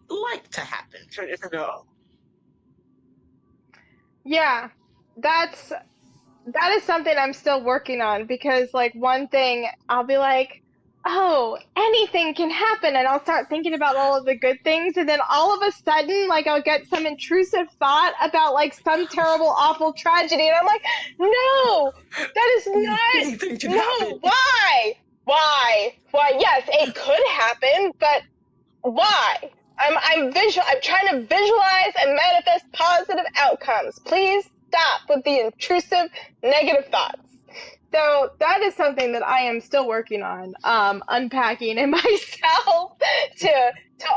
C: like to happen. You know?
A: Yeah, that's that is something I'm still working on because, like, one thing I'll be like, oh, anything can happen, and I'll start thinking about all of the good things, and then all of a sudden, like, I'll get some intrusive thought about, like, some terrible, awful tragedy, and I'm like, no, that is not,
C: Anything can happen.
A: no, why? Why? Yes, it could happen, but why? I'm trying to visualize and manifest positive outcomes. Please stop with the intrusive negative thoughts. So that is something that I am still working on, unpacking in myself to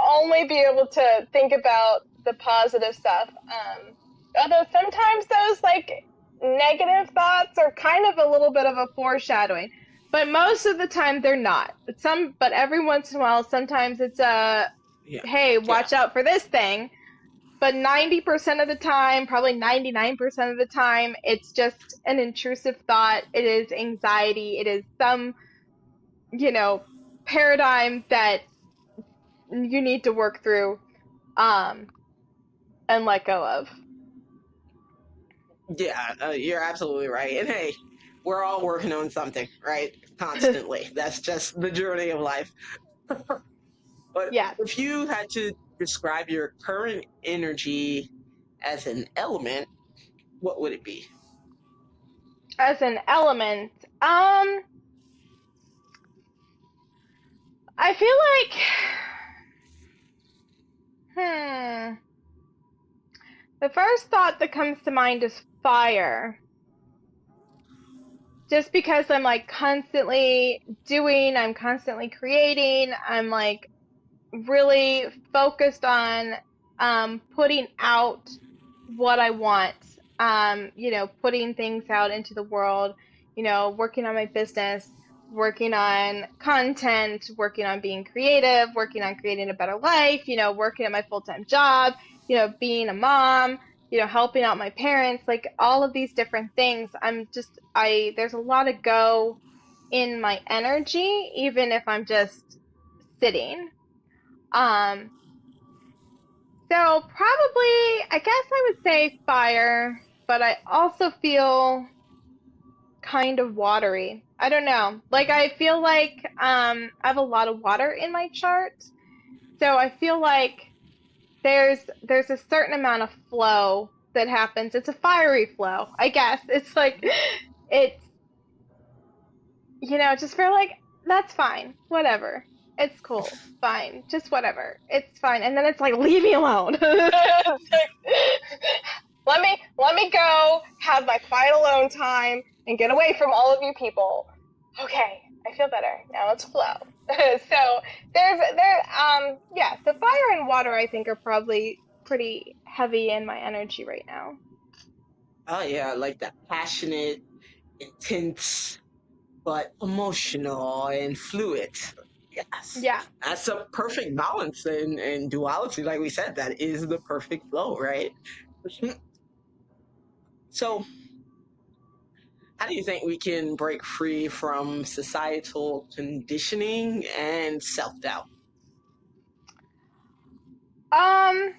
A: only be able to think about the positive stuff. Although sometimes those, like, negative thoughts are kind of a little bit of a foreshadowing, but most of the time they're not. But every once in a while, sometimes it's
C: Yeah.
A: hey,
C: Yeah.
A: watch out for this thing. But 90% of the time, probably 99% of the time, it's just an intrusive thought. It is anxiety. It is some, paradigm that you need to work through, um, and let go of.
C: Yeah, you're absolutely right. And hey, we're all working on something, right? Constantly. That's just the journey of life. But
A: Yes.
C: if you had to describe your current energy as an element, what would it be?
A: As an element, I feel like, the first thought that comes to mind is fire. Just because I'm like constantly doing, I'm constantly creating, I'm like really focused on putting out what I want, putting things out into the world, working on my business, working on content, working on being creative, working on creating a better life, working at my full-time job, being a mom, helping out my parents, like all of these different things. There's a lot of go in my energy, even if I'm just sitting. Um, so probably, I guess I would say fire, but I also feel kind of watery. I don't know. Like I feel like I have a lot of water in my chart. So I feel like there's a certain amount of flow that happens. It's a fiery flow, I guess. It's like it's just feel like that's fine. Whatever. It's cool. Fine. Just whatever. It's fine. And then it's like, leave me alone. It's like, let me go have my quiet alone time and get away from all of you people. Okay, I feel better. Now let's flow. So so fire and water I think are probably pretty heavy in my energy right now.
C: Oh yeah, like that passionate, intense, but emotional and fluid. Yes.
A: Yeah.
C: That's a perfect balance in duality. Like we said, that is the perfect flow, right? So, how do you think we can break free from societal conditioning and self doubt?
A: Um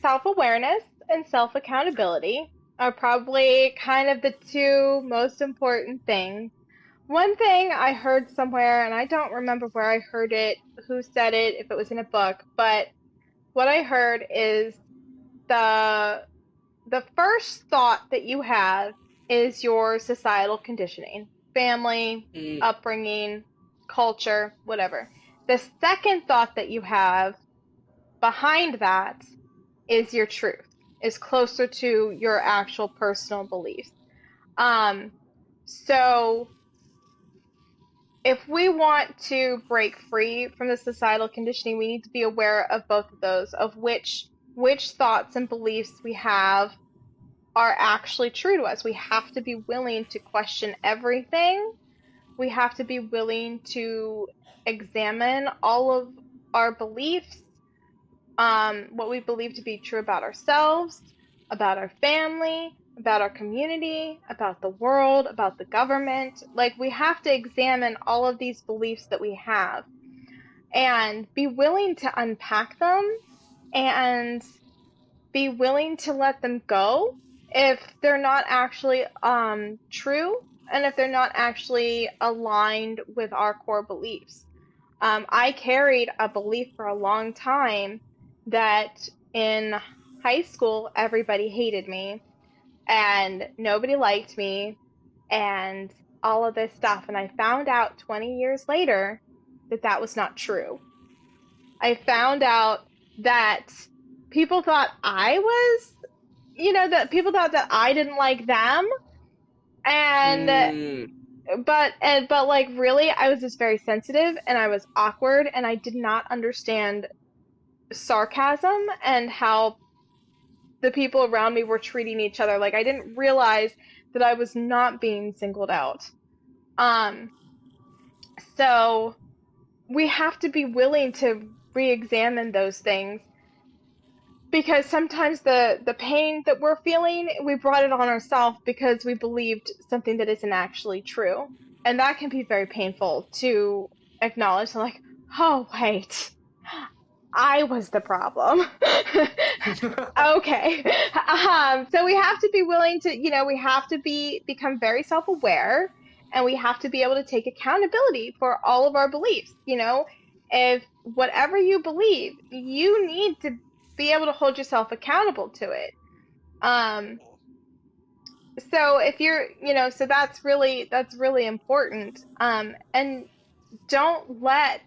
A: Self-awareness and self-accountability are probably kind of the two most important things. One thing I heard somewhere, and I don't remember where I heard it, who said it, if it was in a book, but what I heard is the the first thought that you have is your societal conditioning, family,
C: Mm,
A: upbringing, culture, whatever. The second thought that you have behind that is your truth, is closer to your actual personal beliefs. Um, so if we want to break free from the societal conditioning, we need to be aware of both of those, of which thoughts and beliefs we have are actually true to us. We have to be willing to question everything. We have to be willing to examine all of our beliefs, what we believe to be true about ourselves, about our family, about our community, about the world, about the government. Like, we have to examine all of these beliefs that we have and be willing to unpack them and be willing to let them go if they're not actually true and if they're not actually aligned with our core beliefs. I carried a belief for a long time that in high school everybody hated me and nobody liked me and all of this stuff. And I found out 20 years later that that was not true. I found out that people thought I was, that people thought that I didn't like them. And
C: mm,
A: but like really I was just very sensitive and I was awkward and I did not understand sarcasm and how the people around me were treating each other. Like I didn't realize that I was not being singled out. Um, so we have to be willing to re-examine those things because sometimes the pain that we're feeling, we brought it on ourselves because we believed something that isn't actually true. And that can be very painful to acknowledge, like, oh, wait, I was the problem. Okay. So we have to be willing to, we have to become very self-aware, and we have to be able to take accountability for all of our beliefs. If whatever you believe, you need to be able to hold yourself accountable to it. So if so that's really important. And don't let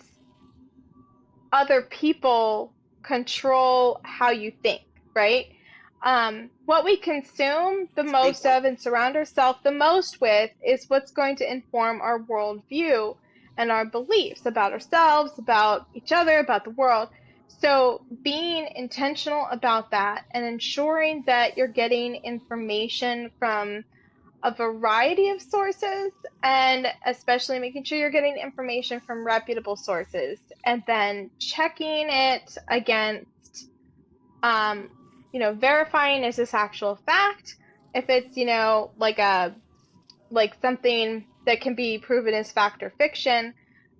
A: other people control how you think, right? What we consume the
C: That's a big
A: most
C: one.
A: of and surround ourselves the most with is what's going to inform our worldview and our beliefs about ourselves, about each other, about the world. So being intentional about that and ensuring that you're getting information from a variety of sources, and especially making sure you're getting information from reputable sources, and then checking it against, verifying, is this actual fact? If it's, like something that can be proven as fact or fiction,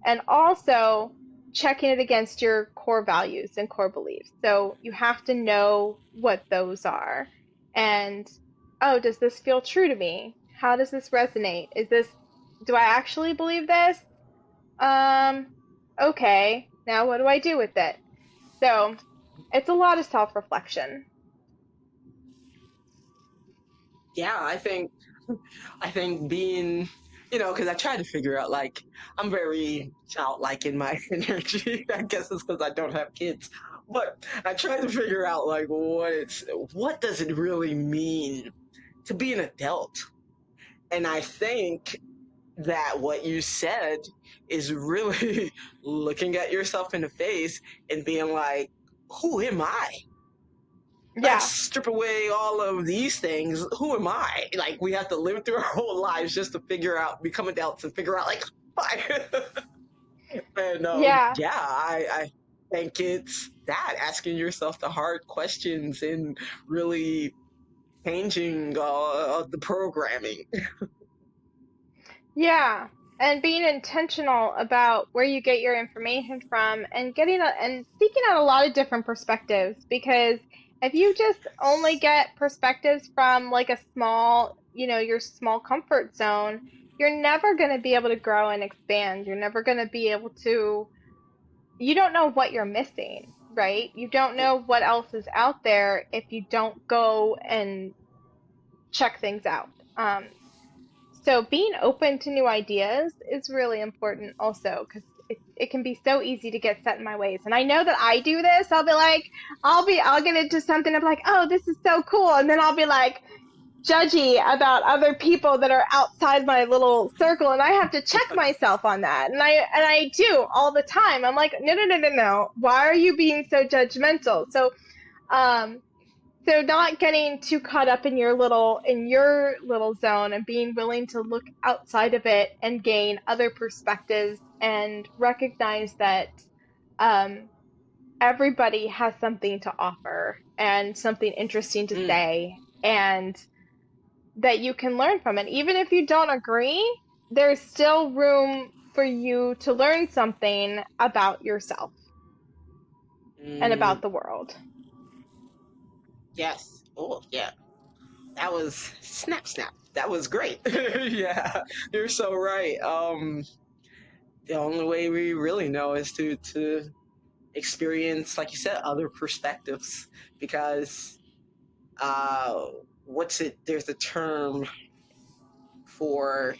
A: and also checking it against your core values and core beliefs. So you have to know what those are. And, oh, does this feel true to me? How does this resonate? Do I actually believe this? Okay, now what do I do with it? So it's a lot of self-reflection.
C: Yeah, I think being, because I try to figure out, like, I'm very childlike in my energy. I guess it's because I don't have kids. But I try to figure out, like, what does it really mean to be an adult? And I think that what you said is really looking at yourself in the face and being like, who am I? Let's
A: Yeah,
C: strip away all of these things. Who am I? Like, we have to live through our whole lives just to figure out, become adults and figure out, like, why? And
A: yeah.
C: yeah, I think it's that, asking yourself the hard questions and really changing the programming.
A: Yeah, and being intentional about where you get your information from, and and seeking out a lot of different perspectives, because if you just only get perspectives from like a small, your small comfort zone, you're never going to be able to grow and expand. You're never going to be able to, you don't know what you're missing, right? You don't know what else is out there if you don't go and check things out. So being open to new ideas is really important also, because it can be so easy to get set in my ways. And I know that I do this. I'll be like, I'll get into something. I'm like, oh, this is so cool. And then I'll be like judgy about other people that are outside my little circle. And I have to check myself on that. And I do all the time. I'm like, no, no, no, no, no. Why are you being so judgmental? Um, so not getting too caught up in your little zone, and being willing to look outside of it and gain other perspectives, and recognize that um, everybody has something to offer and something interesting to
C: Mm,
A: say, and that you can learn from it. Even if you don't agree, there's still room for you to learn something about yourself and
C: mm,
A: about the world.
C: yes. Oh, yeah. That was snap, snap. That was great. Yeah, you're so right. The only way we really know is to experience, like you said, other perspectives, because uh what's it there's a term for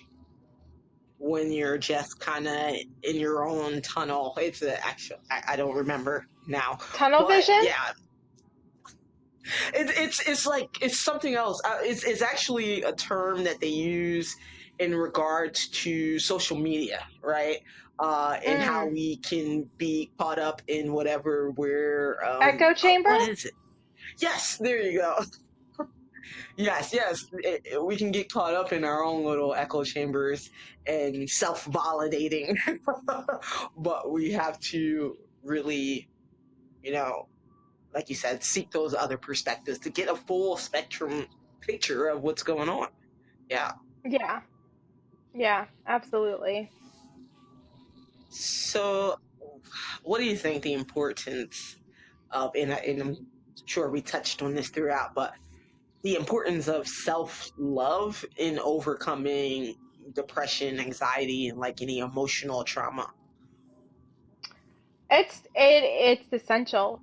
C: when you're just kind of in your own tunnel. It's a actual, I don't remember now,
A: Tunnel
C: but
A: vision?
C: yeah, it's like it's something else. It's actually a term that they use in regards to social media, right? And how
A: Mm.
C: we can be caught up in whatever we're
A: Echo chamber?
C: what is it? Yes, there you go. Yes, yes. We can get caught up in our own little echo chambers and self validating, but we have to really, you know, like you said, seek those other perspectives to get a full spectrum picture of what's going on. Yeah.
A: Yeah. Yeah, absolutely.
C: So, what do you think the importance of, and I'm sure we touched on this throughout, but the importance of self love in overcoming depression, anxiety, and like any emotional trauma?
A: It's essential.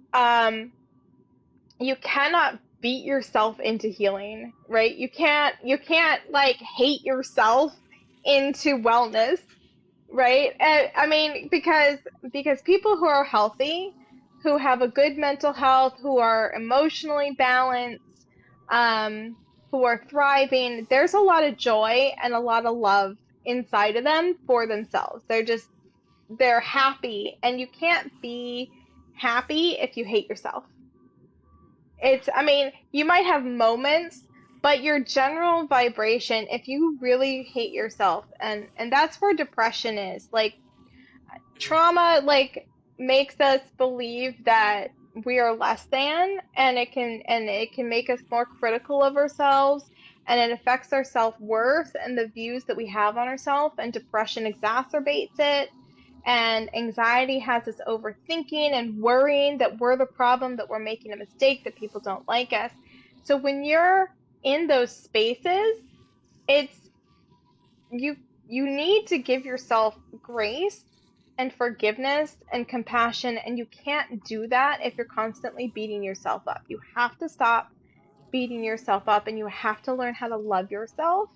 A: You cannot beat yourself into healing, right? You can't like hate yourself into wellness, right? I mean, because people who are healthy, who have a good mental health, who are emotionally balanced, um, who are thriving, there's a lot of joy and a lot of love inside of them for themselves. They're happy, and you can't be happy if you hate yourself. I mean, you might have moments, but your general vibration, if you really hate yourself, and that's where depression is. Like trauma, like makes us believe that we are less than, and it can make us more critical of ourselves, and it affects our self-worth and the views that we have on ourselves, and depression exacerbates it. And anxiety has us overthinking and worrying that we're the problem, that we're making a mistake, that people don't like us. So when you're in those spaces, it's you you need to give yourself grace and forgiveness and compassion, and you can't do that if you're constantly beating yourself up. You have to stop beating yourself up, and you have to learn how to love yourself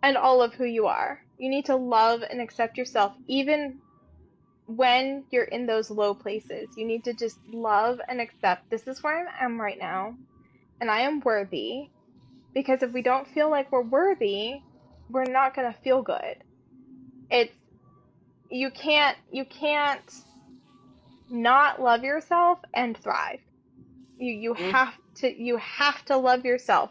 A: and all of who you are. You need to love and accept yourself even when you're in those low places. You need to just love and accept, this is where I am right now, and I am worthy. Because if we don't feel like we're worthy, we're not going to feel good. It's you can't not love yourself and thrive. You
C: Mm,
A: have to love yourself.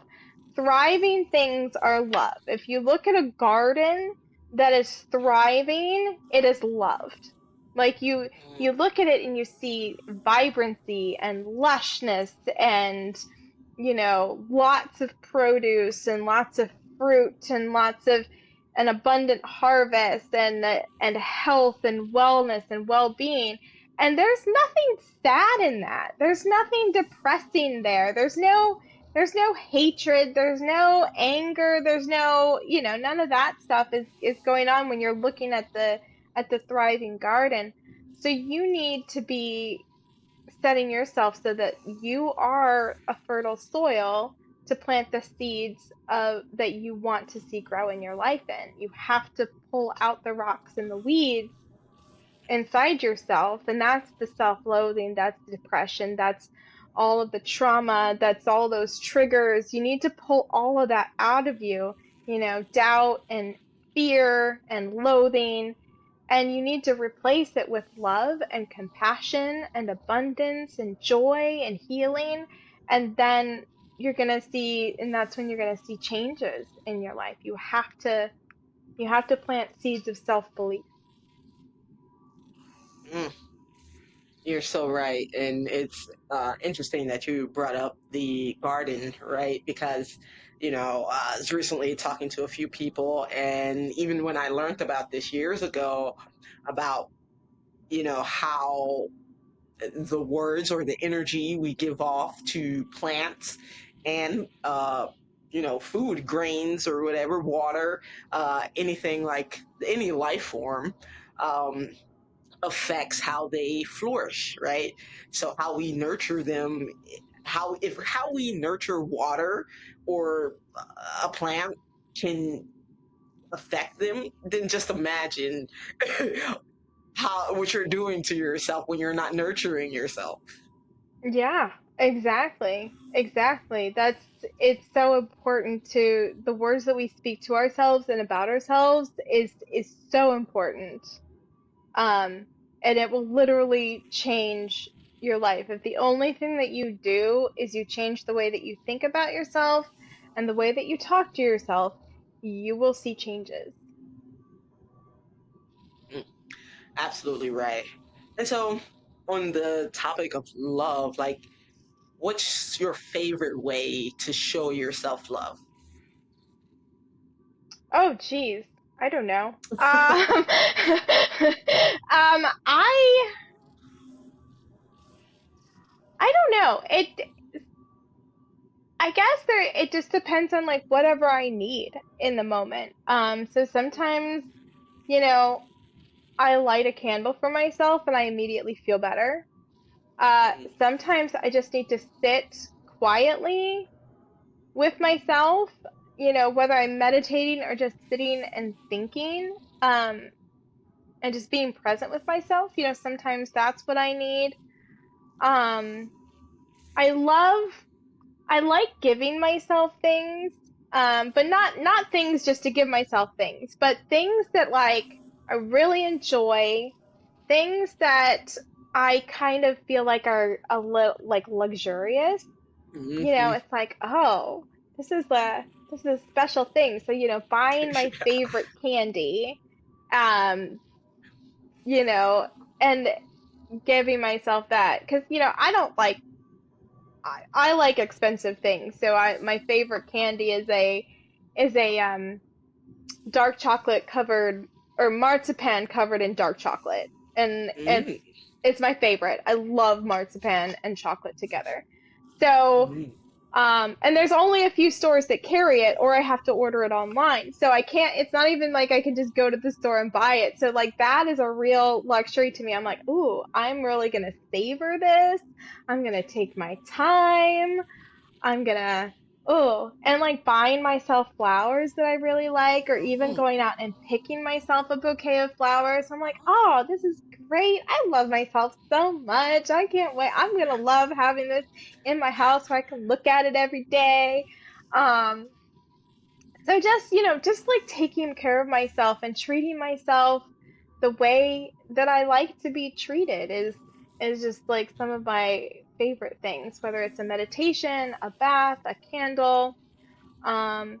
A: Thriving things are love. If you look at a garden that is thriving, it is loved. Like you
C: mm,
A: look at it and you see vibrancy and lushness, and lots of produce and lots of fruit and lots of an abundant harvest, and health and wellness and well-being. And there's nothing sad in that. There's nothing depressing there. There's no hatred, there's no anger, there's none of that stuff is going on when you're looking at the thriving garden. So you need to be setting yourself so that you are a fertile soil to plant the seeds that you want to see grow in your life in. You have to pull out the rocks and the weeds inside yourself, and that's the self-loathing, that's the depression, that's all of the trauma, that's all those triggers. You need to pull all of that out of you, doubt and fear and loathing, and you need to replace it with love and compassion and abundance and joy and healing. And then that's when you're going to see changes in your life. You have to plant seeds of self-belief.
C: mm. You're so right. And it's interesting that you brought up the garden, right? Because, I was recently talking to a few people, and even when I learned about this years ago, about, how the words or the energy we give off to plants and, food, grains or whatever, water, anything like any life form. Um, affects how they flourish, right? So how we nurture them, how we nurture water or a plant can affect them, then just imagine how what you're doing to yourself when you're not nurturing yourself.
A: Yeah, exactly. Exactly. It's so important. To the words that we speak to ourselves and about ourselves is so important. Um and it will literally change your life, if the only thing that you do is you change the way that you think about yourself and the way that you talk to yourself, you will see changes.
C: Mm, absolutely right. And so, on the topic of love, like, what's your favorite way to show yourself love?
A: Oh, geez. I don't know. I don't know. I guess it just depends on like whatever I need in the moment. So sometimes, you know, I light a candle for myself and I immediately feel better.
C: Mm,
A: Sometimes I just need to sit quietly with myself, whether I'm meditating or just sitting and thinking, and just being present with myself. Sometimes that's what I need. Um, I love I like giving myself things, but not things just to give myself things, but things that like I really enjoy, things that I kind of feel like are a little like luxurious.
C: mhm.
A: It's like, oh, this is a special thing. So, buying my favorite candy, um, you know, and giving myself that because I don't like I like expensive things. So my favorite candy is a dark chocolate covered or marzipan covered in dark chocolate. And
C: Mm,
A: it's my favorite. I love marzipan and chocolate together. So
C: mm.
A: and there's only a few stores that carry it, or I have to order it online. So I can't, it's not even like I can just go to the store and buy it. So, like, that is a real luxury to me. I'm like, ooh, I'm really going to savor this. I'm going to take my time. I'm gonna, oh, and like buying myself flowers that I really like, or even
C: Oh,
A: going out and picking myself a bouquet of flowers. I'm like, oh, this is great. I love myself so much. I can't wait. I'm gonna love having this in my house so I can look at it every day. Um, so just, just like taking care of myself and treating myself the way that I like to be treated is just like some of my favorite things, whether it's a meditation, a bath, a candle. Um,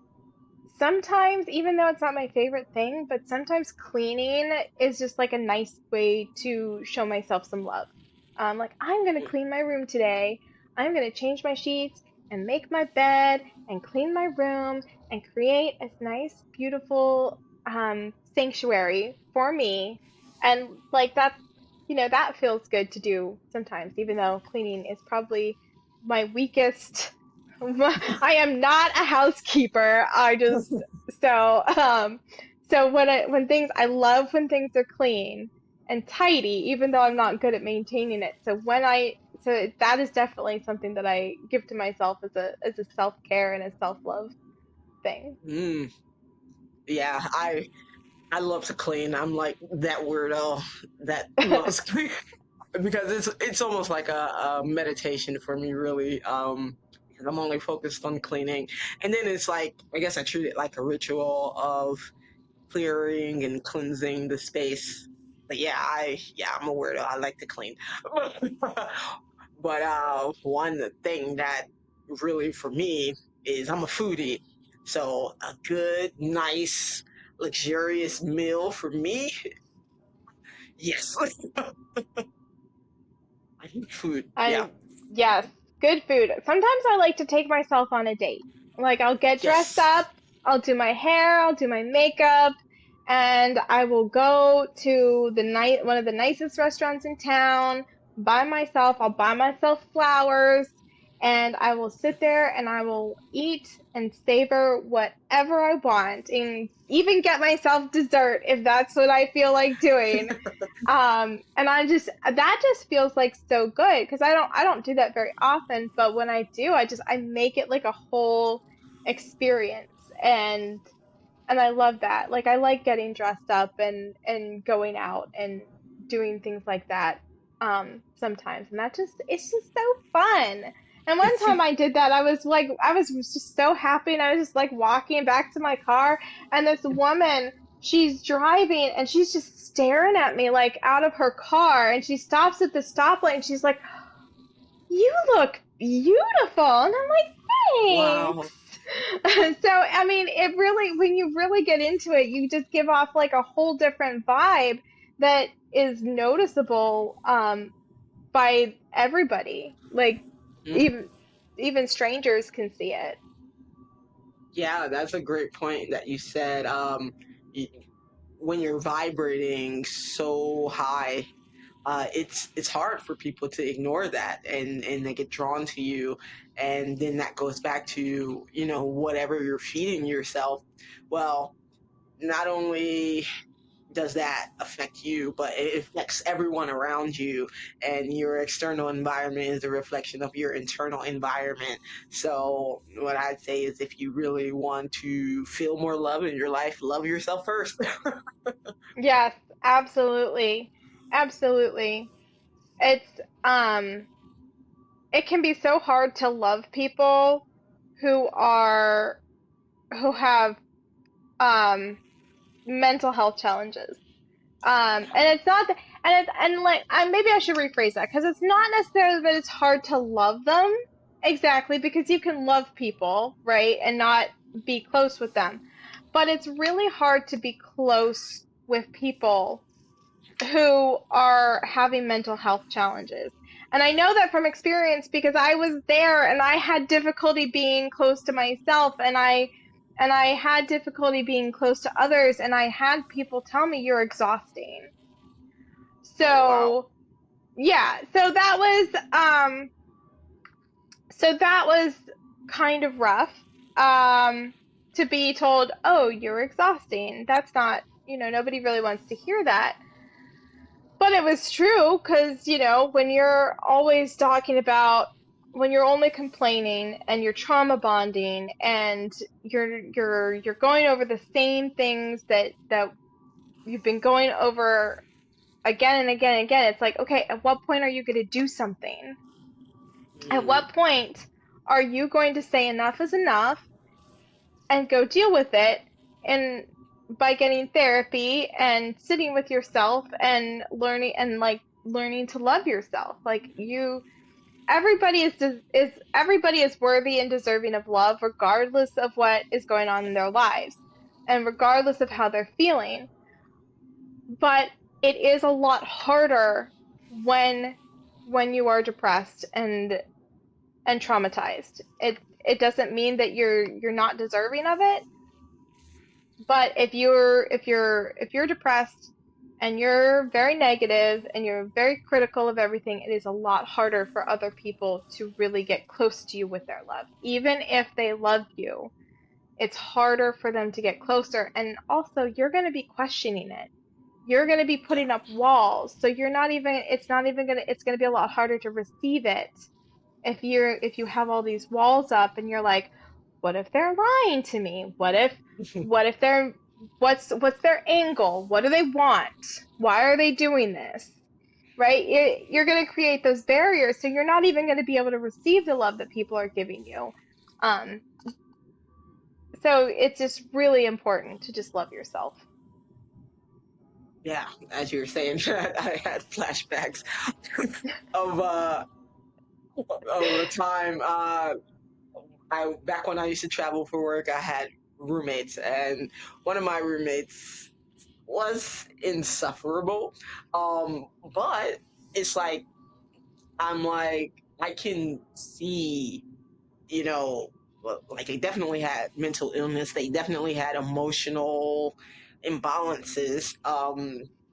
A: Sometimes, even though it's not my favorite thing, but sometimes cleaning is just like a nice way to show myself some love. Like, I'm going to clean my room today. I'm going to change my sheets and make my bed and clean my room and create a nice, beautiful sanctuary for me. And like, that feels good to do sometimes, even though cleaning is probably my weakest. I am not a housekeeper. So I love when things are clean and tidy, even though I'm not good at maintaining it. So that is definitely something that I give to myself as a self-care and a self-love thing.
C: mm. Yeah, I love to clean. I'm like that weirdo that loves clean because it's almost like a meditation for me, really. Because I'm only focused on cleaning, and then it's like I guess I treat it like a ritual of clearing and cleansing the space. But yeah, I'm a weirdo. I like to clean. But one thing that really for me is I'm a foodie. So a good, nice, luxurious meal for me, yes. I need food. Yeah.
A: I Yes, good food. Sometimes I like to take myself on a date. Like I'll get dressed
C: Yes.
A: up, I'll do my hair, I'll do my makeup, and I will go to one of the nicest restaurants in town by myself. I'll buy myself flowers and I will sit there and I will eat and savor whatever I want and even get myself dessert if that's what I feel like doing. And that just feels like so good because I don't do that very often, but when I do, I make it like a whole experience, and I love that. Like I like getting dressed up and going out and doing things like that sometimes, and it's just so fun. And one time I did that, I was just so happy, and I was just like walking back to my car, and this woman, she's driving and she's just staring at me like out of her car, and she stops at the stoplight and she's like, you look beautiful. And I'm like,
C: Wow.
A: thanks. So, I mean, it really, when you really get into it, you just give off like a whole different vibe that is noticeable by everybody. Like,
C: Mm.
A: even strangers can see it.
C: Yeah, that's a great point that you said. Y- when you're vibrating so high, it's hard for people to ignore that, and they get drawn to you, and then that goes back to whatever you're feeding yourself. Well, not only does that affect you, but it affects everyone around you, and your external environment is a reflection of your internal environment. So what I'd say is, if you really want to feel more love in your life, love yourself first.
A: Yes, absolutely. Absolutely. It's um it can be so hard to love people who are who have um mental health challenges. And it's not that, and like maybe I should rephrase that, because it's not necessarily that it's hard to love them exactly, because you can love people, right, and not be close with them. But it's really hard to be close with people who are having mental health challenges. And I know that from experience, because I was there and I had difficulty being close to myself, and I had difficulty being close to others, and I had people tell me you're exhausting.
C: Oh, wow.
A: So, yeah, so that was kind of rough. Um to be told, "Oh, you're exhausting." That's not, nobody really wants to hear that. But it was true, because, when you're always talking about, when you're only complaining and you're trauma bonding, and you're going over the same things that you've been going over again and again and again, it's like, okay, at what point are you going to do something? At
C: Mm,
A: what point are you going to say enough is enough and go deal with it, and by getting therapy and sitting with yourself and learning to love yourself? Like, everybody everybody is worthy and deserving of love, regardless of what is going on in their lives and regardless of how they're feeling. But it is a lot harder when you are depressed and traumatized. It doesn't mean that you're not deserving of it. But if you're depressed and you're very negative and you're very critical of everything, it is a lot harder for other people to really get close to you with their love. Even if they love you, it's harder for them to get closer. And also, you're going to be questioning it. You're going to be
C: yeah.
A: putting up walls. So it's not even going to, it's going to be a lot harder to receive it if you have all these walls up and you're like, what if they're lying to me? What if they're what's their angle? What do they want? Why are they doing this? Right? You're going to create those barriers, so you're not even going to be able to receive the love that people are giving you. Um, so it's just really important to just love yourself.
C: Yeah, as you were saying, I had flashbacks of a time. I back when I used to travel for work, I had roommates, and one of my roommates was insufferable. But it's like, I'm like, I can see, well, like, they definitely had mental illness. They definitely had emotional imbalances.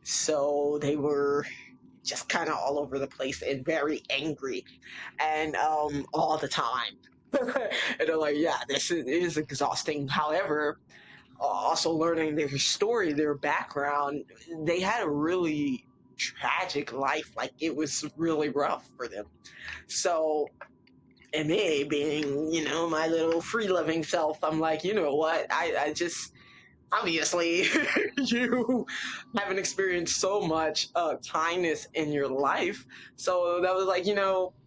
C: So they were just kind of all over the place and very angry, and all the time. And they're like, yeah, this is exhausting. However, also learning their story, their background, they had a really tragic life. Like, it was really rough for them. So, and me being, my little free loving self, I'm like, you know what? I just, obviously, you haven't experienced so much kindness in your life. So that was like,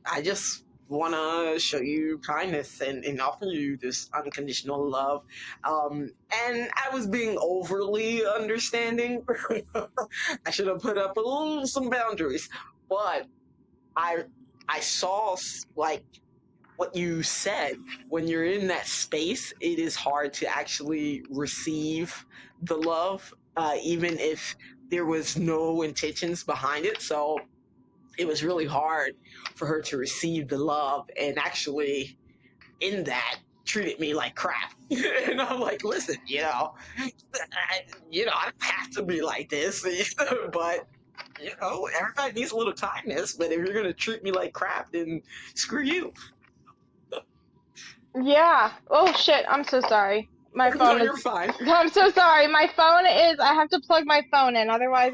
C: I just want to show you kindness, and offer you this unconditional love. And I was being overly understanding. I should have put up some boundaries, but I I saw like what you said. When you're in that space, it is hard to actually receive the love, even if there was no intentions behind it. So it was really hard for her to receive the love, and actually in that treated me like crap. And I'm like, listen, I don't have to be like this, but everybody needs a little kindness. But if you're gonna treat me like crap, then screw you.
A: Yeah. Oh shit, I'm so sorry. My
C: No,
A: phone is
C: you're fine.
A: I'm so sorry. My phone is I have to plug my phone in, otherwise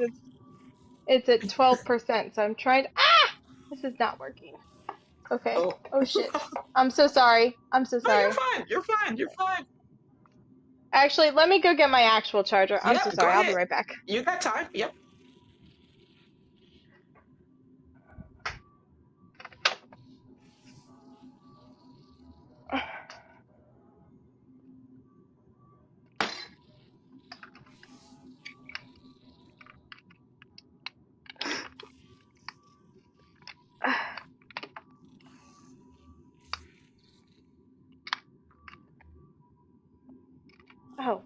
A: it's at 12%. So I'm trying to this is not working. Okay.
C: Oh,
A: Oh shit. I'm so sorry. I'm so
C: no, you're
A: sorry.
C: fine. You're fine. You're fine.
A: Actually, let me go get my actual charger. I'm so
C: Yep, go
A: sorry. I'll be
C: ahead.
A: right back.
C: You got time. Yep.
A: Oh.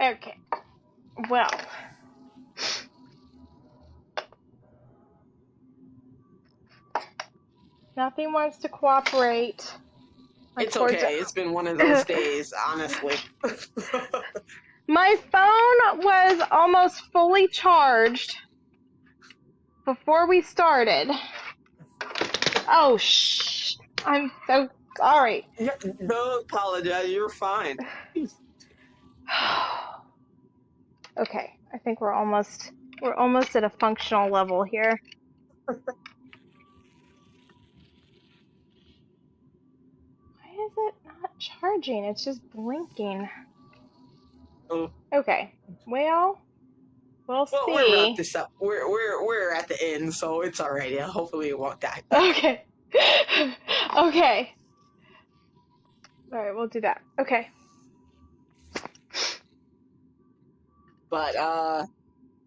A: Okay. Well. Nothing wants to cooperate.
C: It's
A: Unfortunately.
C: okay. It's been one of those days, honestly.
A: My phone was almost fully charged before we started. Oh, shh. I'm so sorry.
C: Yeah, don't apologize. You're fine.
A: Okay, I think we're almost at a functional level here. Why is it not charging? It's just blinking.
C: Oh,
A: Okay, well, we'll
C: well, we'll wrap
A: see.
C: this up. We're at the end, so it's all right. Yeah, hopefully it won't die.
A: Okay. Okay. All right, we'll do that. Okay.
C: But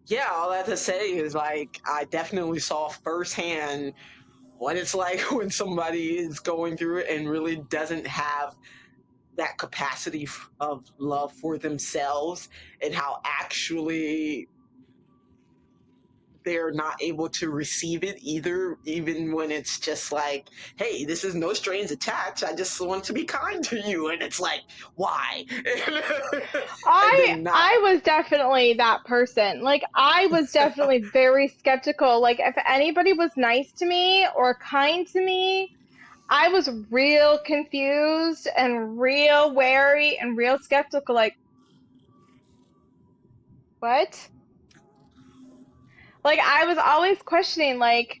C: yeah, all that to say is like I definitely saw firsthand what it's like when somebody is going through it and really doesn't have that capacity of love for themselves, and how actually they're not able to receive it either, even when it's just like, hey, this is no strings attached, I just want to be kind to you. And it's like, why? And then not.
A: I was definitely that person. Like I was definitely very skeptical. Like if anybody was nice to me or kind to me, I was real confused and real wary and real skeptical. Like, what? Like I was always questioning, like,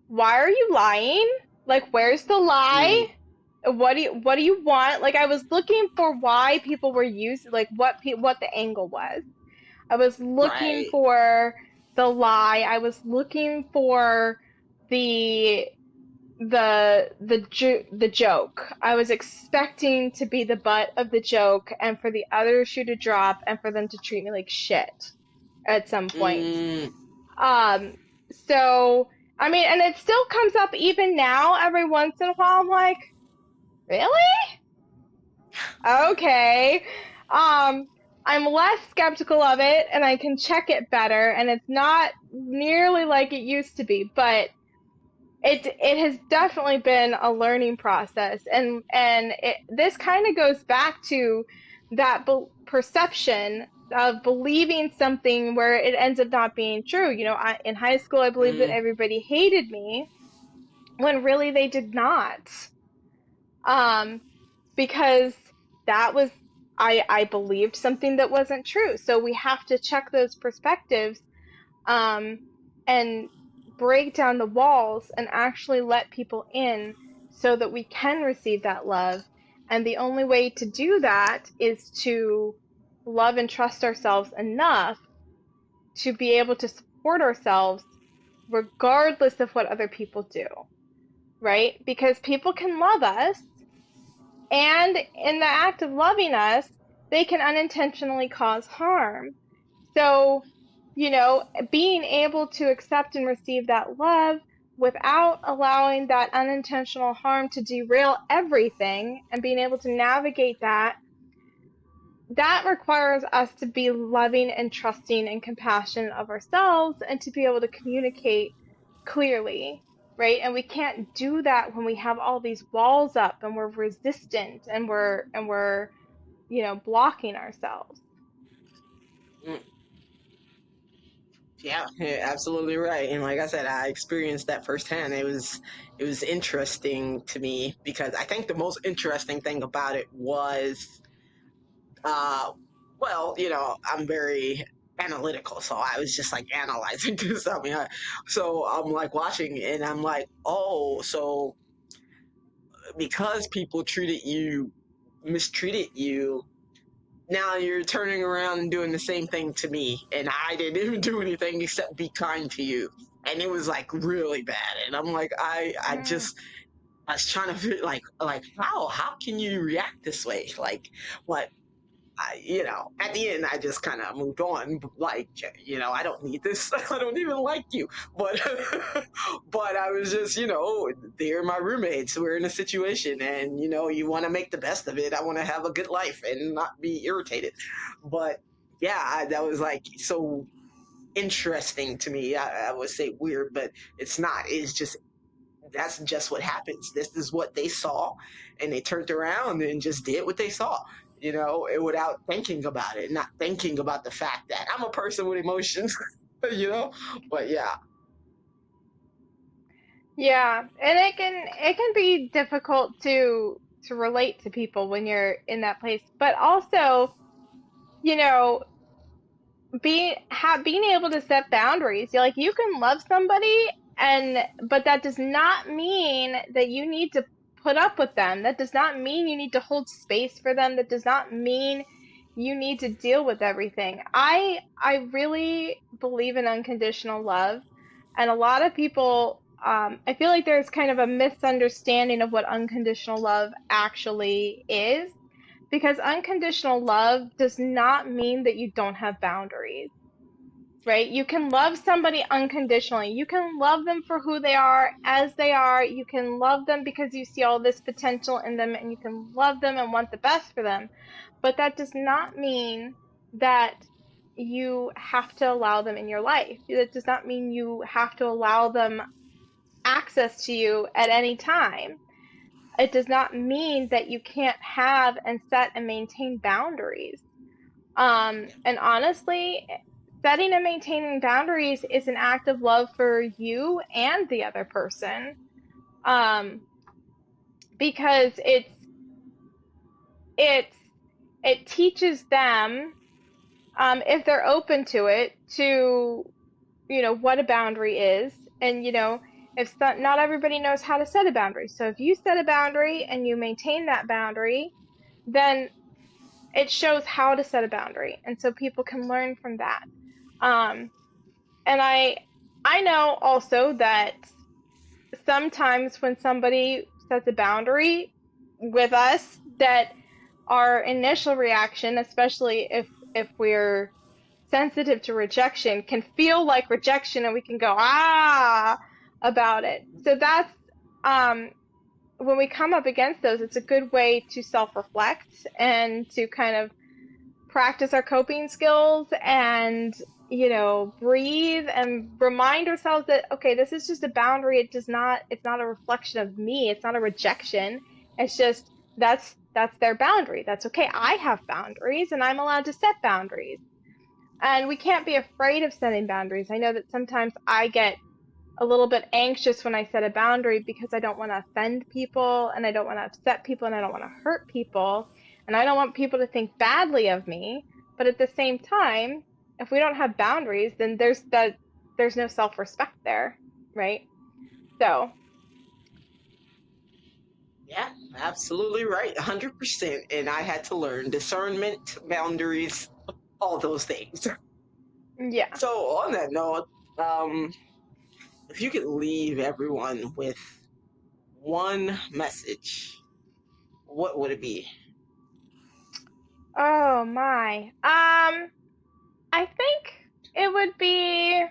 A: why are you lying? Like, where's the lie?
C: Mm,
A: What do you want? Like I was looking for why people were using, like what the angle was. I was looking
C: right.
A: for the lie. I was looking for the the joke. I was expecting to be the butt of the joke and for the other shoe to drop and for them to treat me like shit at some point.
C: Mm,
A: Um so I mean, and it still comes up even now every once in a while. I'm like, really? Okay. Um, I'm less skeptical of it and I can check it better and it's not nearly like it used to be, but it has definitely been a learning process, and this kind of goes back to that perception of believing something where it ends up not being true. In high school I believed that
C: mm,
A: everybody hated me when really they did not. Um, because that was I believed something that wasn't true. So we have to check those perspectives, um, and break down the walls and actually let people in so that we can receive that love. And the only way to do that is to love and trust ourselves enough to be able to support ourselves regardless of what other people do, right? Because people can love us, and in the act of loving us, they can unintentionally cause harm. So, being able to accept and receive that love without allowing that unintentional harm to derail everything, and being able to navigate that requires us to be loving and trusting and compassionate of ourselves, and to be able to communicate clearly, right? And we can't do that when we have all these walls up and we're resistant and we're blocking ourselves.
C: Mm. Yeah, yeah, absolutely right. And like I said, I experienced that firsthand. It was interesting to me because I think the most interesting thing about it was, uh, well, I'm very analytical, so I was just like analyzing this. So I'm like watching, and I'm like, oh, so because people mistreated you, now you're turning around and doing the same thing to me, and I didn't even do anything except be kind to you, and it was like really bad. And I'm like,
A: Mm.
C: I was trying to figure, like how can you react this way? Like, what? At the end, I just kind of moved on. Like, I don't need this. I don't even like you. But, but I was just, they're my roommates. We're in a situation, and you want to make the best of it. I want to have a good life and not be irritated. But yeah, that was like so interesting to me. I would say weird, but it's not. It's just that's just what happens. This is what they saw, and they turned around and just did what they saw, without thinking about it, not thinking about the fact that I'm a person with emotions, you know. But yeah,
A: Yeah, and it can be difficult to relate to people when you're in that place, but also, you know, being able to set boundaries. Like, you can love somebody, but that does not mean that you need to put up with them. That does not mean you need to hold space for them. That does not mean you need to deal with everything. I really believe in unconditional love, and a lot of people, I feel like there's kind of a misunderstanding of what unconditional love actually is, because unconditional love does not mean that you don't have boundaries, right? You can love somebody unconditionally. You can love them for who they are, as they are. You can love them because you see all this potential in them, and you can love them and want the best for them. But that does not mean that you have to allow them in your life. That does not mean you have to allow them access to you at any time. It does not mean that you can't have and set and maintain boundaries. And honestly, setting and maintaining boundaries is an act of love for you and the other person. Um, because it's it teaches them, if they're open to it, to what a boundary is. And if not everybody knows how to set a boundary. So if you set a boundary and you maintain that boundary, then it shows how to set a boundary, and so people can learn from that. Um, and I know also that sometimes when somebody sets a boundary with us, that our initial reaction, especially if we're sensitive to rejection, can feel like rejection, and we can go about it. So that's, when we come up against those, it's a good way to self-reflect and to kind of practice our coping skills, and breathe and remind ourselves that, okay, this is just a boundary. It's not a reflection of me. It's not a rejection. It's just, that's their boundary. That's okay. I have boundaries, and I'm allowed to set boundaries. And we can't be afraid of setting boundaries. I know that sometimes I get a little bit anxious when I set a boundary, because I don't want to offend people, and I don't want to upset people, and I don't want to hurt people, and I don't want people to think badly of me. But at the same time, if we don't have boundaries, then there's no self-respect there, right? So,
C: yeah, absolutely right, 100%. And I had to learn discernment, boundaries, all those things.
A: Yeah.
C: So on that note, if you could leave everyone with one message, what would it be?
A: Oh my. I think it would be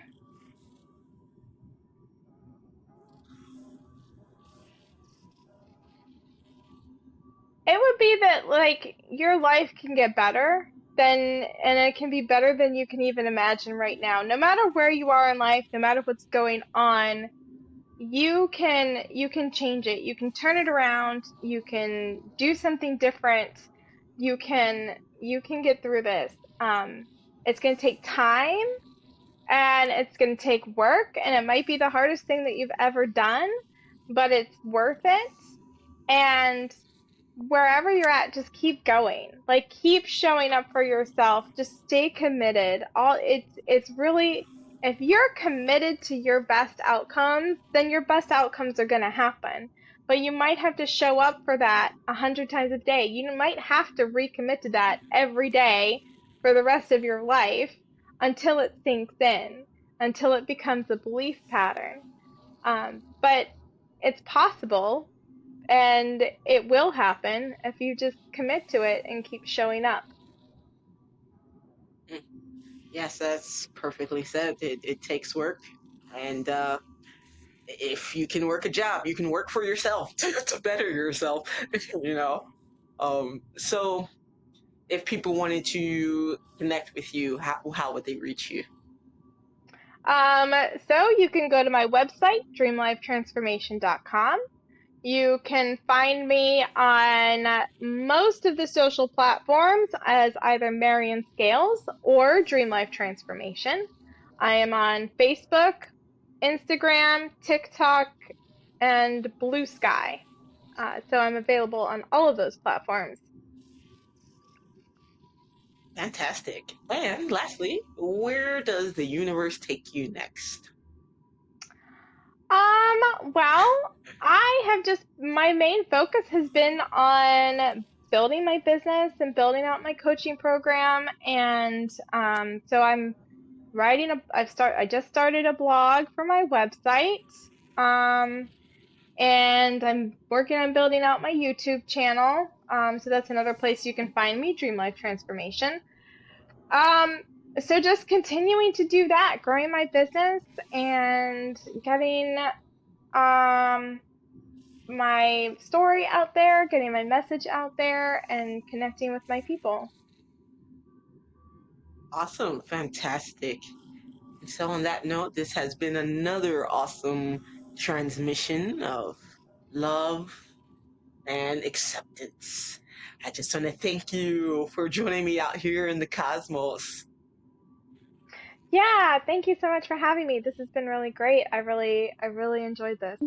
A: that like your life can get better than and it can be better than you can even imagine right now. No matter where you are in life, no matter what's going on, you can change it. You can turn it around. You can do something different. You can get through this. It's going to take time and it's going to take work and it might be the hardest thing that you've ever done, but it's worth it. And wherever you're at, just keep going. Like keep showing up for yourself. Just stay committed. It's really if you're committed to your best outcomes, then your best outcomes are going to happen. But you might have to show up for that 100 times a day. You might have to recommit to that every day for the rest of your life until it sinks in, until it becomes a belief pattern. But it's possible and it will happen if you just commit to it and keep showing up.
C: Yes, that's perfectly said. It takes work, and if you can work a job, you can work for yourself to better yourself. you know. So if people wanted to connect with you, how would they reach you?
A: Um, so you can go to my website, dreamlifetransformation.com. You can find me on most of the social platforms as either Marian Scales or Dream Life Transformation. I am on Facebook, Instagram, TikTok, and Blue Sky. So I'm available on all of those platforms.
C: Fantastic. And lastly, where does the universe take you next?
A: Well, I have just, my main focus has been on building my business and building out my coaching program. And so I'm I just started a blog for my website. Um, and I'm working on building out my YouTube channel. So that's another place you can find me, Dream Life Transformation. Um, so just continuing to do that, growing my business and getting my story out there, getting my message out there, and connecting with my people.
C: Awesome. Fantastic. And so on that note, this has been another awesome transmission of love and acceptance. I just want to thank you for joining me out here in the cosmos.
A: Yeah, thank you so much for having me. This has been really great. I really enjoyed this.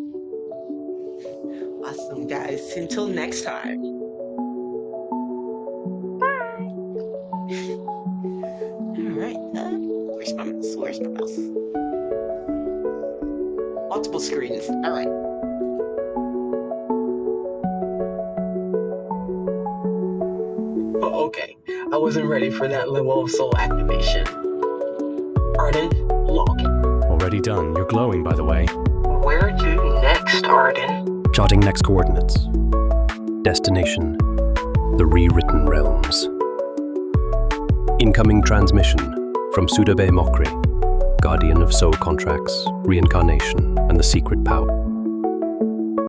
C: Awesome, guys. Until next time.
A: Bye.
C: All right. Where's my mouse? Where's my mouse? Multiple screens. All right. Oh, okay. I wasn't ready for that level of soul activation. Arden, log.
D: Already done. You're glowing, by the way.
C: Where to next, Arden?
E: Jotting next coordinates. Destination: the rewritten realms. Incoming transmission from Sudabe Mokri, guardian of soul contracts, reincarnation, and the secret power.